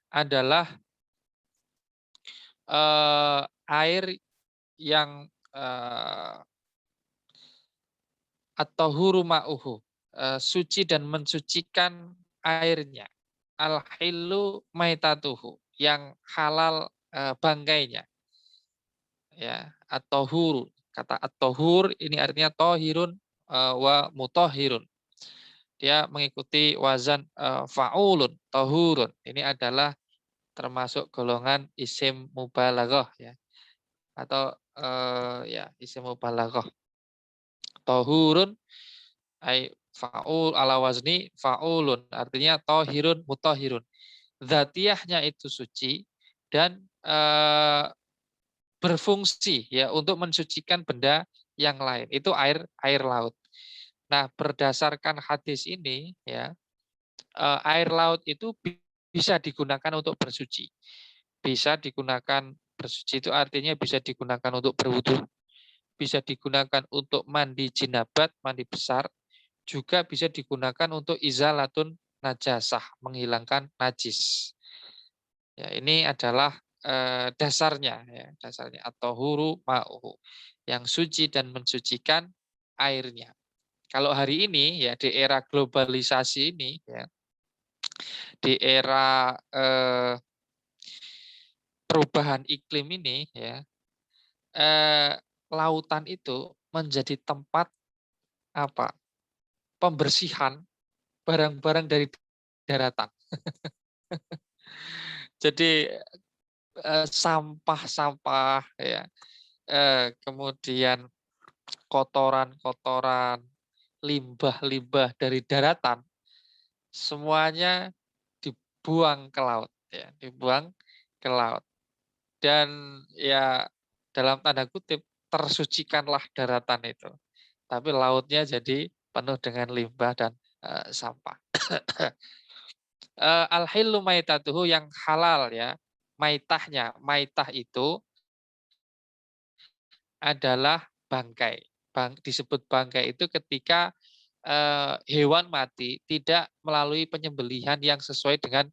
adalah air yang atau huruma'uhu suci dan mensucikan airnya. Al-hillu maitatuhu yang halal bangkainya. Ya, at-tahur. Kata at-tahur ini artinya tohirun wa mutahhirun. Dia mengikuti wazan fa'ulun, tahurun. Ini adalah termasuk golongan isim mubalaghah ya. Atau ya isim mubalaghah. Tahurun ay fa'ul ala wazni fa'ulun artinya tahirun mutahhirun. Dzatiyahnya itu suci dan berfungsi ya untuk mensucikan benda yang lain. Itu air laut. Nah, berdasarkan hadis ini ya, air laut itu bisa digunakan untuk bersuci. Bisa digunakan bersuci itu artinya bisa digunakan untuk berwudu, bisa digunakan untuk mandi jinabat, mandi besar, juga bisa digunakan untuk izalatun najasah, menghilangkan najis. Ya, ini adalah dasarnya ya, dasarnya atau huru ma'uhu yang suci dan mensucikan airnya. Kalau hari ini ya di era globalisasi ini ya, di era perubahan iklim ini ya, lautan itu menjadi tempat apa? Pembersihan barang-barang dari daratan. Jadi sampah-sampah ya, kemudian kotoran-kotoran, limbah-limbah dari daratan, semuanya dibuang ke laut ya, dibuang ke laut. Dan ya dalam tanda kutip tersucikanlah daratan itu. Tapi lautnya jadi penuh dengan limbah dan sampah. Al-hillu maitatuhu yang halal ya. Maitahnya, maitah itu adalah bangkai. Disebut bangkai itu ketika hewan mati tidak melalui penyembelihan yang sesuai dengan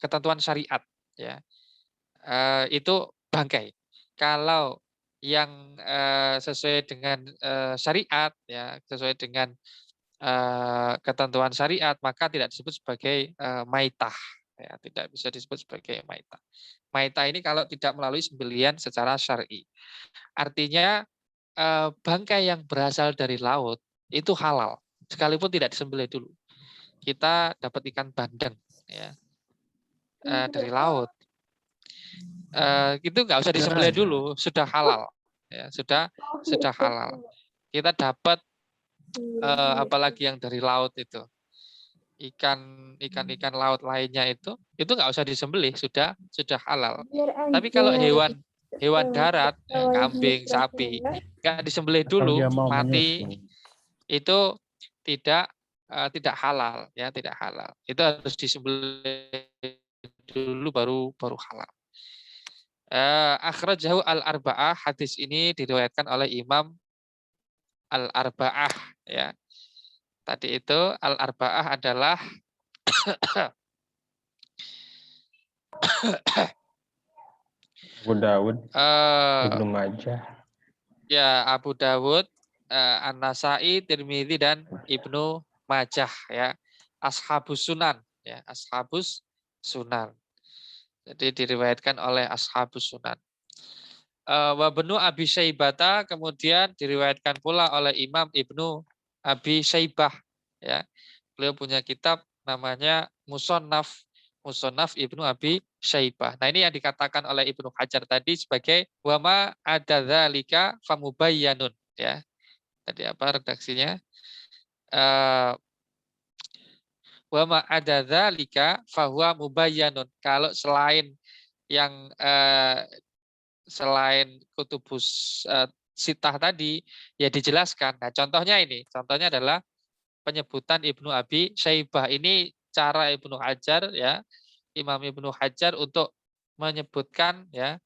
ketentuan syariat ya. Itu bangkai. Kalau yang sesuai dengan syariat ya, sesuai dengan ketentuan syariat maka tidak disebut sebagai maitah ya, tidak bisa disebut sebagai maitah. Maitah ini kalau tidak melalui sembelihan secara syar'i. Artinya bangkai yang berasal dari laut itu halal sekalipun tidak disembelih dulu. Kita dapat ikan bandeng ya dari laut. Itu nggak usah disembelih dulu, sudah halal ya, sudah halal. Kita dapat apalagi yang dari laut itu ikan laut lainnya itu nggak usah disembelih, sudah halal. Tapi kalau hewan darat ya, kambing sapi nggak disembelih dulu mati itu tidak halal ya, tidak halal. Itu harus disembelih dulu baru halal. Akhrajahu al-arba'ah, hadis ini diriwayatkan oleh Imam al-arba'ah ya. Tadi itu al-arba'ah adalah Abu Dawud, Eh, Ibnu Majah. ya Abu Dawud, An-Nasai, Tirmidzi dan Ibnu Majah ya. Ashabus Sunan ya, Ashabus Sunan. Jadi diriwayatkan oleh Ashabus Sunan. Wa Ibnu Abi Syaibata kemudian diriwayatkan pula oleh Imam Ibnu Abi Syaibah ya. Beliau punya kitab namanya Musonnaf, Musonnaf Ibnu Abi Syaibah. Nah, ini yang dikatakan oleh Ibnu Hajar tadi sebagai wama adzalika famubayyanun ya. Tadi apa redaksinya? Wama adzalika fahuwa mubayyanun. Kalau selain yang selain kutubus sitah tadi ya dijelaskan. Nah, contohnya ini, contohnya adalah penyebutan Ibnu Abi Syaibah. Ini cara Ibnu Hajar ya, Imam Ibnu Hajar untuk menyebutkan ya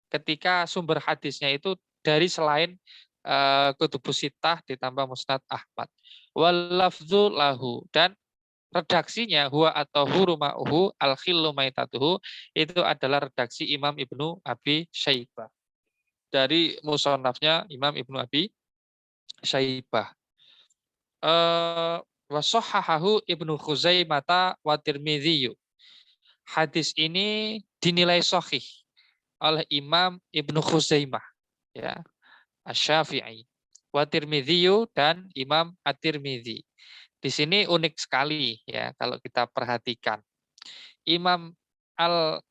ketika sumber hadisnya itu dari selain kutubus sitah ditambah Musnad Ahmad. Walafzu lahu dan redaksinya huwa atau huruma'uhu al-khillu maitatuhu itu adalah redaksi Imam Ibnu Abi Syaibah dari musonafnya Imam Ibnu Abi Syaibah. Wasahhahahu Ibnu Khuzaimah wa Tirmidzi. Hadis ini dinilai sahih oleh Imam Ibnu Khuzaimah ya, Asy-Syafi'i, wa Tirmidzi dan Imam At-Tirmidzi. Di sini unik sekali ya kalau kita perhatikan. Imam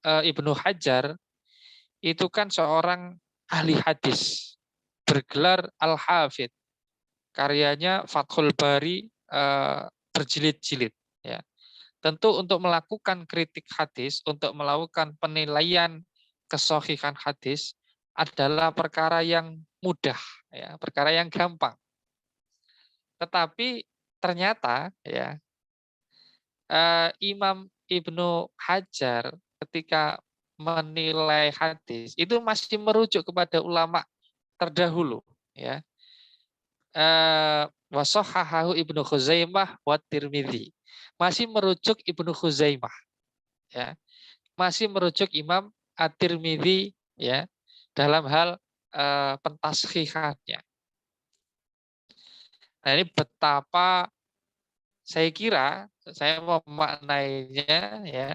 Ibnu Hajar itu kan seorang ahli hadis, bergelar Al-Hafidz. Karyanya Fathul Bari berjilid-jilid ya. Tentu untuk melakukan kritik hadis, untuk melakukan penilaian kesohihan hadis adalah perkara yang mudah ya, perkara yang gampang. Tetapi ternyata ya Imam Ibnu Hajar ketika menilai hadis itu masih merujuk kepada ulama terdahulu ya. Wasahhahahu Ibnu Khuzaimah wa Tirmidzi. Masih merujuk Ibnu Khuzaimah ya. Masih merujuk Imam At-Tirmidzi ya dalam hal pentashihannya. Nah, ini betapa saya kira saya memaknainya ya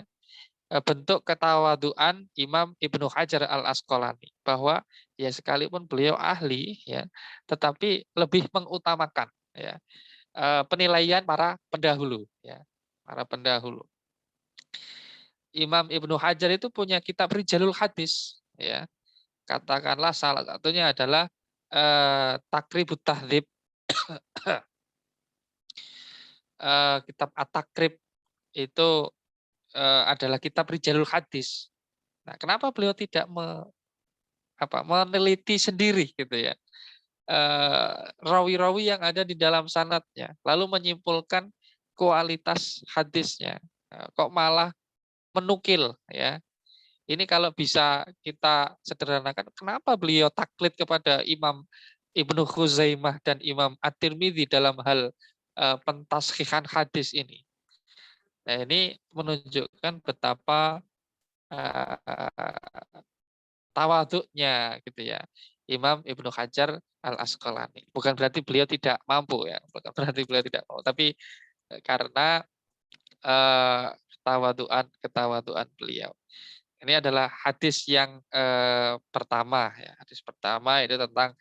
bentuk ketawaduan Imam Ibnu Hajar Al-Asqalani bahwa ya sekalipun beliau ahli ya tetapi lebih mengutamakan ya penilaian para pendahulu ya, para pendahulu. Imam Ibnu Hajar itu punya kitab Rijalul Hadis ya. Katakanlah salah satunya adalah Takribut Tahdzib. Kitab At-Takrib itu adalah kitab Rijalul Hadis. Nah, kenapa beliau tidak meneliti sendiri gitu ya rawi-rawi yang ada di dalam sanadnya, lalu menyimpulkan kualitas hadisnya, kok malah menukil ya. Ini kalau bisa kita sederhanakan, kenapa beliau taklid kepada Imam Ibnu Khuzaimah dan Imam At-Tirmidzi dalam hal pentashihan hadis ini. Nah, ini menunjukkan betapa tawaduknya gitu ya Imam Ibnu Hajar Al-Asqalani. Bukan berarti beliau tidak mampu ya, bukan berarti beliau tidak mampu, tapi karena ketawaduan beliau. Ini adalah hadis yang pertama ya. Hadis pertama itu tentang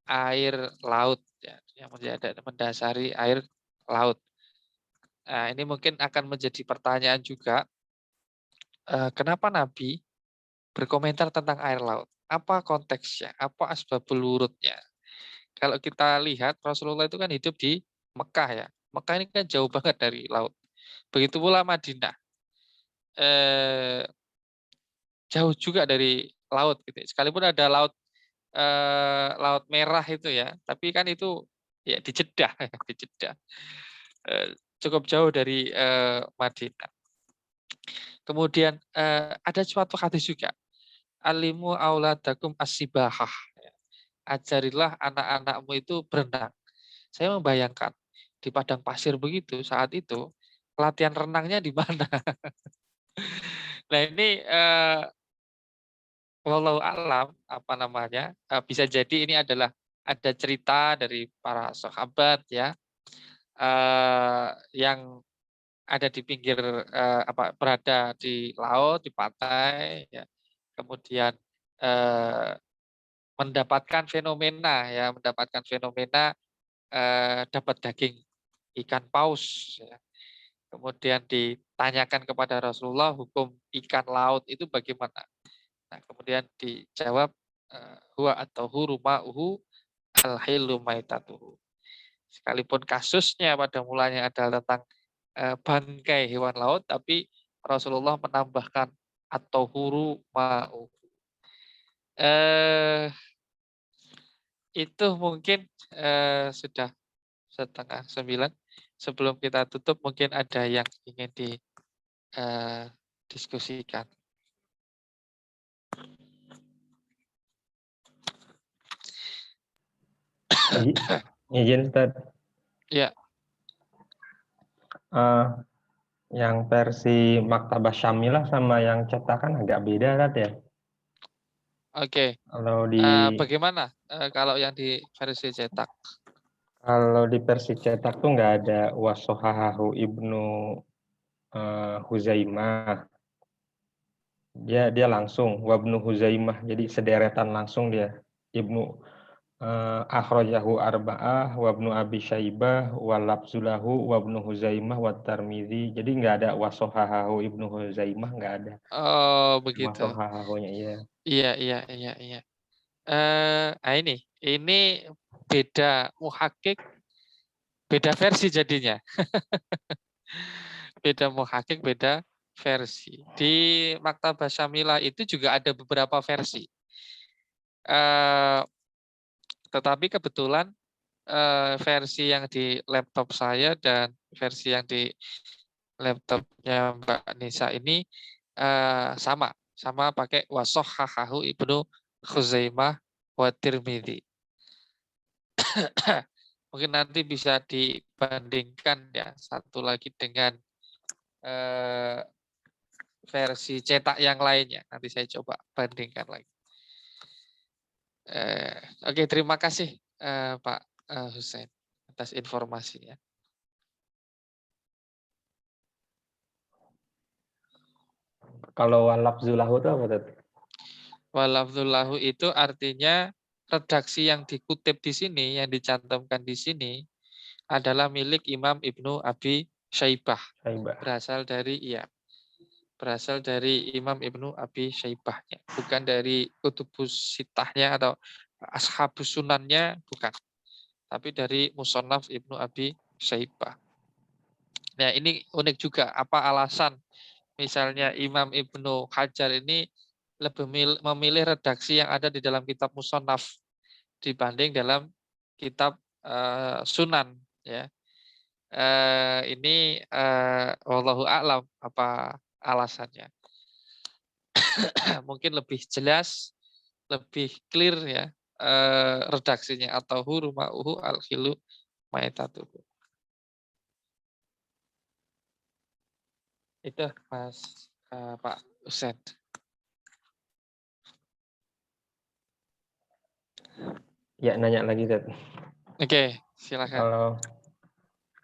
air laut ya, yang mendasari air laut. Nah, ini mungkin akan menjadi pertanyaan juga, kenapa Nabi berkomentar tentang air laut? Apa konteksnya? Apa asbabul wurudnya? Kalau kita lihat Rasulullah itu kan hidup di Mekah ya. Mekah ini kan jauh banget dari laut. Begitu pula Madinah. Jauh juga dari laut gitu. Sekalipun ada laut merah itu ya, tapi kan itu ya di Jeddah, di Jeddah. Cukup jauh dari Madinah. Kemudian ada suatu hadis juga. Alimu auladakum as-sibahah. Ajarilah anak-anakmu itu berenang. Saya membayangkan di padang pasir begitu saat itu latihan renangnya di mana. Nah ini wallahu a'lam apa namanya, bisa jadi ini adalah ada cerita dari para sahabat ya, yang ada di pinggir, berada di laut, di pantai ya, kemudian, eee, mendapatkan fenomena, dapat daging ikan paus ya. Kemudian ditanyakan kepada Rasulullah hukum ikan laut itu bagaimana? Nah, kemudian dijawab, huwa at-tahuru ma'uhu al-hillu maitatuhu. Sekalipun kasusnya pada mulanya adalah tentang, bangkai hewan laut, tapi Rasulullah menambahkan at-tahuru ma'uhu. Eh, itu mungkin, sudah 8:30. Sebelum kita tutup mungkin ada yang ingin diskusikan. Izin Ustaz. Ya, Eh, yang versi Maktabah Syamilah sama yang cetakan agak beda Ustaz ya. oke. Kalau di Bagaimana, kalau yang di versi cetak? versi cetak tuh nggak ada wasohahahu Ibnu Huzaimah. Dia langsung wabnu Huzaimah. Jadi sederetan langsung dia. Ibnu akhrajahu arba'ah wabnu Abi Syaibah walabzulahu wabnu Huzaimah wa Tirmidzi. Jadi nggak ada wasohahahu Ibnu Huzaimah, nggak ada. Oh, begitu. Wasohahahunya iya. Iya, iya, iya, iya. Ini beda muhakik, beda versi jadinya. Beda muhakik, beda versi. Di Maktabah Syamilah itu juga ada beberapa versi. Tetapi kebetulan versi yang di laptop saya dan versi yang di laptopnya Mbak Nisa ini sama pakai wasohahahu Ibnu Khuzaimah wa Tirmidzi. Mungkin nanti bisa dibandingkan ya satu lagi dengan versi cetak yang lainnya. Nanti saya coba bandingkan lagi. Oke, terima kasih Pak Hussein atas informasinya. Kalau walabzulahu itu apa tuh? Walafdullahu itu artinya redaksi yang dikutip di sini, yang dicantumkan di sini adalah milik Imam Ibnu Abi Syaibah. Syaibah. Berasal dari Imam Ibnu Abi Syaibahnya, bukan dari kutubus sitahnya atau ashabus sunannya, bukan. Tapi dari Musannaf Ibnu Abi Syaibah. Nah, ini unik juga. Apa alasan misalnya Imam Ibnu Hajar ini lebih memilih redaksi yang ada di dalam kitab Musannaf dibanding dalam kitab Sunan ya. Ini wallahu a'lam apa alasannya. Mungkin lebih jelas, lebih clear ya redaksinya atau huru ma'uhu al-khilu maitatuhu. Itu Mas Pak Usen. Ya, nanya lagi Ted. Oke, silakan. Kalau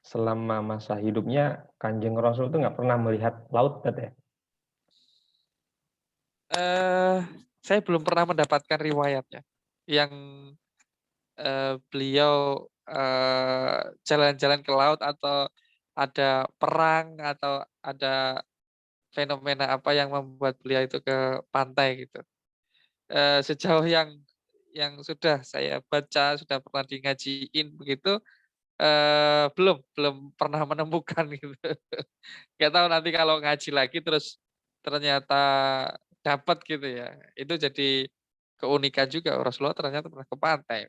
selama masa hidupnya Kanjeng Rasul itu nggak pernah melihat laut Ted ya? Saya belum pernah mendapatkan riwayatnya yang beliau jalan-jalan ke laut atau ada perang atau ada fenomena apa yang membuat beliau itu ke pantai gitu. Sejauh yang sudah saya baca, sudah pernah di ngajiin begitu, belum belum pernah menemukan gitu. Nggak tahu nanti kalau ngaji lagi terus ternyata dapat gitu ya. Itu jadi keunikan juga, Rasulullah ternyata pernah ke pantai.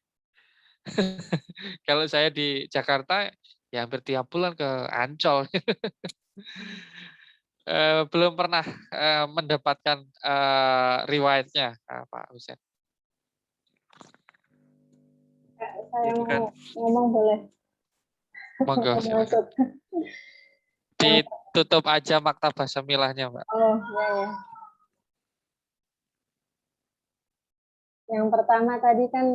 Kalau saya di Jakarta ya hampir tiap bulan ke Ancol. Belum pernah, mendapatkan, riwayatnya, Pak Husen. Saya Itu kan mau ngomong boleh? monggo silakan. Ditutup aja Maktabah Syamilahnya, Mbak. Oh, ya, ya. Yang pertama tadi kan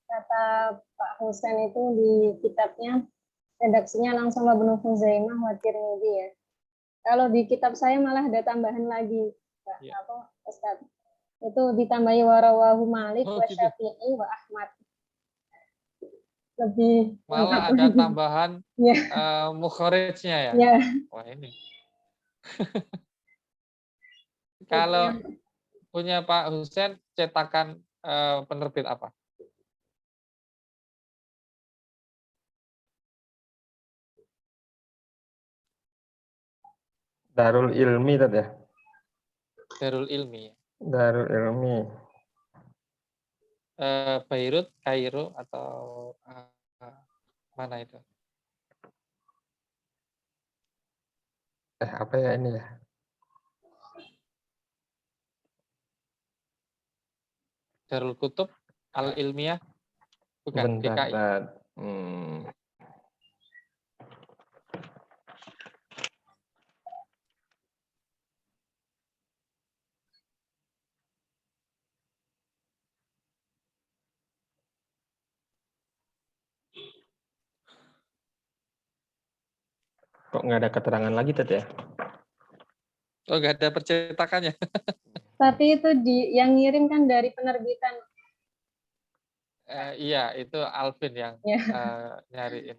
kata Pak Husain itu di kitabnya redaksinya langsung Ibnu Huzaimah wa Tirmidzi ya. Kalau di kitab saya malah ada tambahan lagi, Pak, Ya. apa Ustaz? Itu ditambahi warawahu Malik Oh wa gitu. Syafi'i wa Ahmad. Lebih lengkap Malah ada lagi. tambahan Ya, mukhorijnya ya. ya. Wah ini. Itu Kalau yang punya Pak Husain cetakan penerbit apa? Darul Ilmi tadi ya. Darul Ilmi. Darul Ilmi. Beirut, Kairo atau mana itu? Apa ya ini ya? Darul Kutub, Al Ilmiah, bukan Bentar, DKI. bentar. Kok nggak ada keterangan lagi tadi ya? Oh nggak ada percetakannya. tapi itu yang ngirim kan dari penerbitan. Iya itu Alvin yang Ya. nyariin.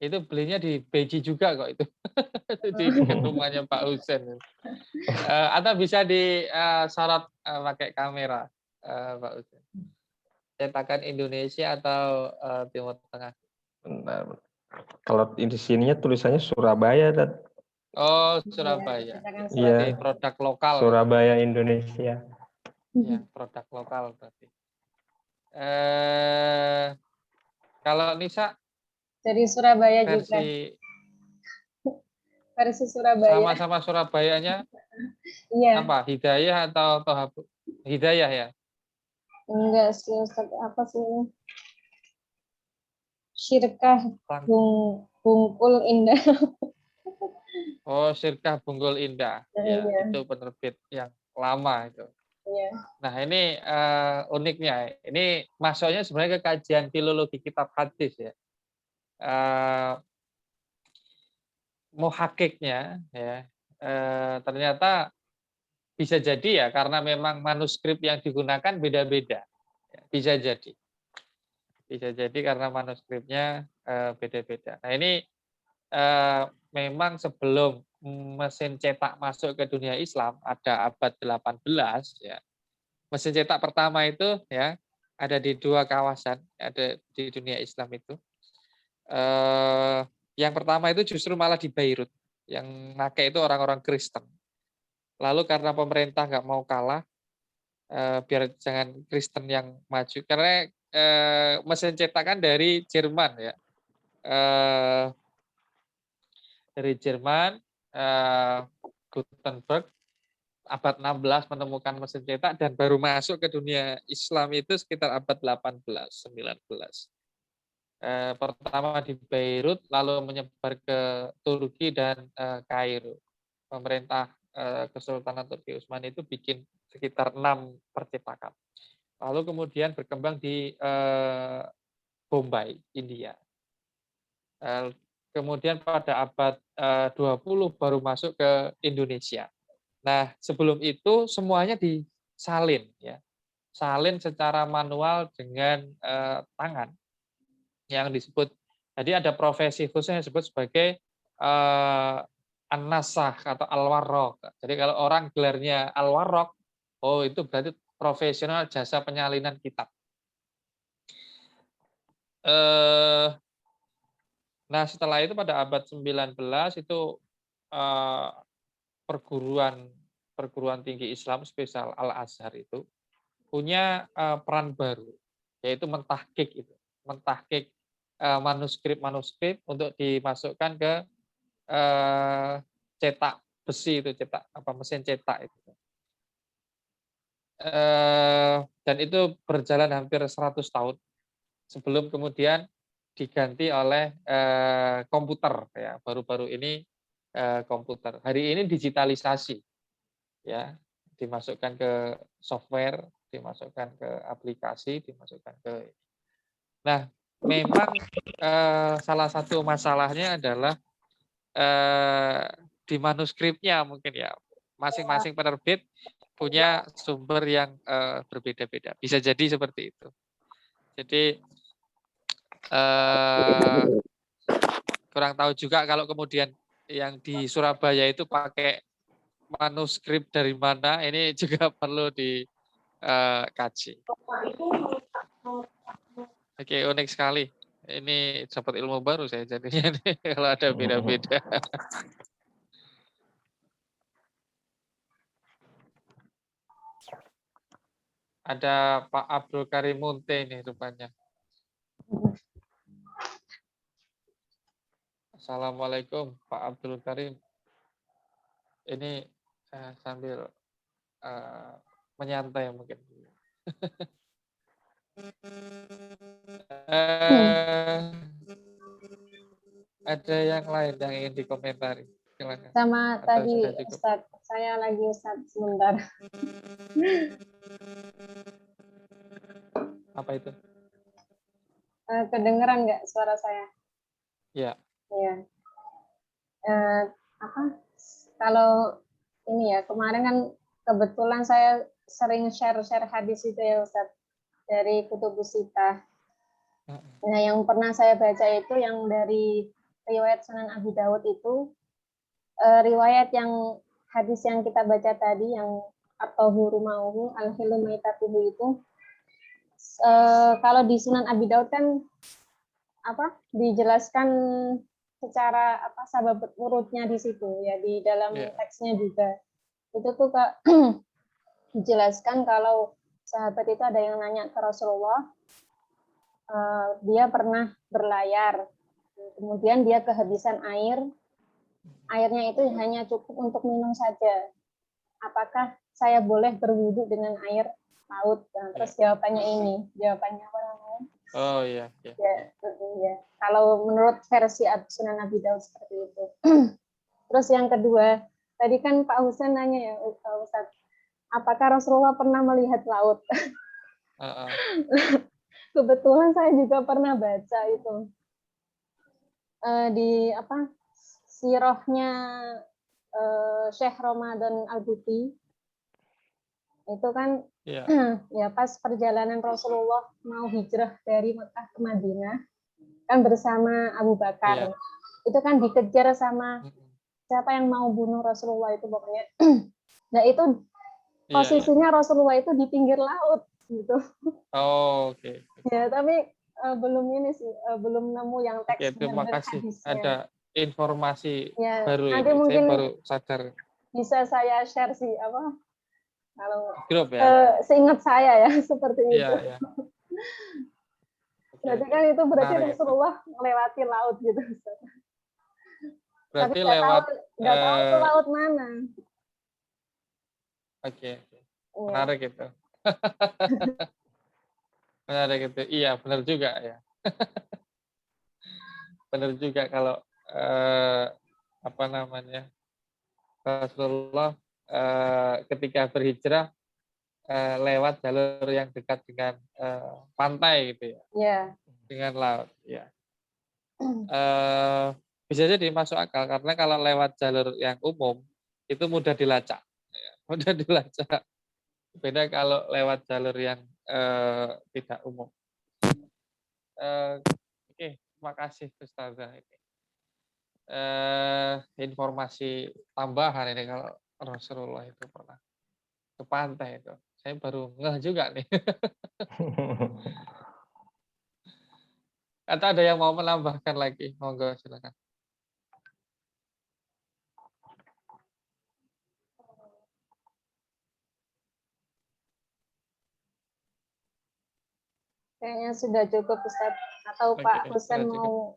Itu belinya di Beji juga kok itu. Di dekat rumahnya Pak Husain. Atau bisa disorot pakai kamera Pak Husain. Cetakan Indonesia atau Timur Tengah. Bentar. Kalau di sininya tulisannya Surabaya, Tat. Oh, Ya, Surabaya. cetakan Iya. Berarti Surabaya. produk lokal. Surabaya, Indonesia. Ya, produk lokal berarti. Kalau Nisa Dari Surabaya juga. Versi Surabaya. Sama-sama Surabayanya Iya. apa? Hidayah atau Tohabu? Hidayah ya? Enggak sih Ustaz, apa sih ini? Syirkah Bungkul Indah. Oh, Sirkah Bungkul Indah. Ya, Iya. itu penerbit yang lama itu. Iya. Nah, ini uniknya. Ini masuknya sebenarnya ke kajian filologi kitab hadis ya. Muhakiknya ya ternyata bisa jadi ya karena memang manuskrip yang digunakan beda-beda. Bisa jadi karena manuskripnya beda-beda. Nah ini memang sebelum mesin cetak masuk ke dunia Islam ada abad 18 ya. Mesin cetak pertama itu ya ada di 2 kawasan ada di dunia Islam itu. Yang pertama itu justru malah di Beirut. Yang pakai itu orang-orang Kristen. Lalu karena pemerintah nggak mau kalah, biar jangan Kristen yang maju. Karena mesin cetakan dari Jerman ya. Dari Jerman, Gutenberg, abad 16 menemukan mesin cetak dan baru masuk ke dunia Islam itu sekitar abad 18, 19. Pertama di Beirut, lalu menyebar ke Turki dan Kairo. Pemerintah Kesultanan Turki Utsmani itu bikin sekitar 6 percetakan. Lalu kemudian berkembang di Bombay, India. Kemudian pada abad 20 baru masuk ke Indonesia. Nah, sebelum itu semuanya disalin ya. Salin secara manual dengan tangan yang disebut, jadi ada profesi khusus yang disebut sebagai an-nasakh atau al-warraq. Jadi kalau orang gelarnya al-warraq, oh itu berarti profesional jasa penyalinan kitab. Nah setelah itu pada abad 19 itu perguruan tinggi Islam spesial Al-Azhar itu punya peran baru, yaitu mentahqiq manuskrip untuk dimasukkan ke cetak besi itu, mesin cetak itu. Dan itu berjalan hampir 100 tahun sebelum kemudian diganti oleh komputer ya. Baru-baru ini komputer. Hari ini digitalisasi ya, dimasukkan ke software dimasukkan ke aplikasi, dimasukkan ke. Nah, memang salah satu masalahnya adalah di manuskripnya mungkin ya. Masing-masing penerbit punya sumber yang berbeda-beda. Bisa jadi seperti itu. Jadi kurang tahu juga kalau kemudian yang di Surabaya itu pakai manuskrip dari mana, ini juga perlu dikaji. Oke, unik sekali. Ini dapat ilmu baru saya jadinya nih, kalau ada beda-beda. Ada Pak Abdul Karim Munte ini rupanya. Assalamualaikum Pak Abdul Karim. Ini sambil menyantai mungkin. Ada yang lain yang ingin dikomentari? Silakan. Sama Atau tadi sudah cukup? Ustadz, saya lagi Ustadz sebentar. Apa itu? Kedengeran nggak suara saya? Ya. Iya. Apa? Kalau ini ya, kemarin kan kebetulan saya sering share hadis itu ya Ustadz, dari Kutubus Sittah. Nah, yang pernah saya baca itu yang dari riwayat Sunan Abi Dawud itu, riwayat yang hadis yang kita baca tadi, yang at-tahuru ma'uhu, al-hilu maitatuhu itu, kalau di Sunan Abi Dawud kan apa dijelaskan secara apa sabab urutnya di situ ya, di dalam teksnya juga itu tuh dijelaskan kalau sahabat itu ada yang nanya ke Rasulullah, dia pernah berlayar, kemudian dia kehabisan airnya itu hanya cukup untuk minum saja, apakah saya boleh berwudu dengan air laut? Nah, terus jawabannya apa namanya? Oh iya. Ya. Kalau menurut versi Sunan Abi Dawud seperti itu. Terus yang kedua, tadi kan Pak Husain nanya ya, Ustaz, apakah Rasulullah pernah melihat laut? Kebetulan saya juga pernah baca itu di apa sirahnya Syekh Ramadan Al-Buti. Itu kan ya pas perjalanan Rasulullah mau hijrah dari Mekah ke Madinah kan bersama Abu Bakar. Itu kan dikejar sama siapa yang mau bunuh Rasulullah itu pokoknya. Nah, itu posisinya Rasulullah itu di pinggir laut gitu. Oh, oke. Ya, tapi belum ini sih, belum nemu yang teks terima kasih. hadisnya. Ada informasi ya, baru nanti ini. Mungkin saya baru sadar. Bisa saya share sih apa kalau grup ya. Seingat saya ya seperti itu. Iya. Berarti kan itu berarti Rasulullah melewati laut gitu. Berarti tapi nggak tahu itu laut mana. Oke. Menarik itu. Menarik itu. Iya, benar juga ya. Benar juga kalau apa namanya, Rasulullah ketika berhijrah lewat jalur yang dekat dengan pantai gitu ya. Yeah. Dengan laut ya. Bisa jadi masuk akal karena kalau lewat jalur yang umum itu mudah dilacak. Mudah dilacak. Beda kalau lewat jalur yang tidak umum. Oke, terima kasih Ustazah ini. Informasi tambahan ini kalau Rasulullah itu pernah ke pantai itu. Saya baru ngeh juga nih. Atau ada yang mau menambahkan lagi? Monggo silakan. Kayaknya sudah cukup Ustaz. Atau Pak Husain mau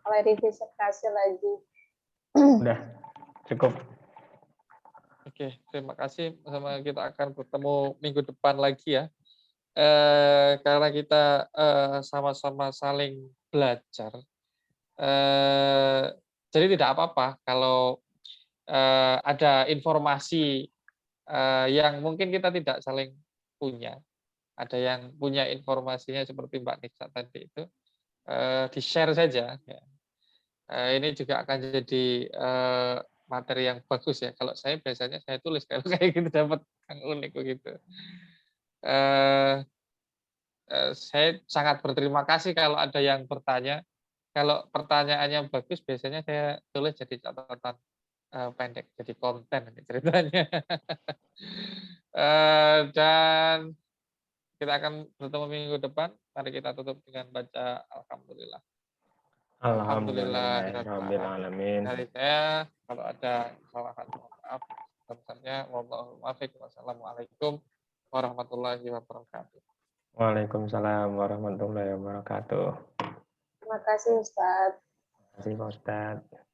klarifikasi lagi? Udah cukup. Oke, terima kasih. Sama kita akan bertemu minggu depan lagi ya. Karena kita sama-sama saling belajar. Jadi tidak apa-apa kalau ada informasi yang mungkin kita tidak saling punya, ada yang punya informasinya seperti Mbak Nisa tadi itu, di-share saja. Ya. Ini juga akan jadi materi yang bagus ya. Kalau saya biasanya saya tulis kalau kayak gitu dapat yang unik begitu. Saya sangat berterima kasih kalau ada yang bertanya. Kalau pertanyaannya bagus, biasanya saya tulis jadi catatan pendek, jadi konten ceritanya. Dan kita akan bertemu minggu depan. Mari kita tutup dengan baca Alhamdulillah. Alhamdulillah. Alhamdulillahirabbil alamin. Dari saya, kalau ada kesalahan, mohon maaf. Sebesarnya, wallahul muwaffiq. Wassalamualaikum warahmatullahi wabarakatuh. Waalaikumsalam warahmatullahi wabarakatuh. Terima kasih Ustadz. Terima kasih Pak Ustadz.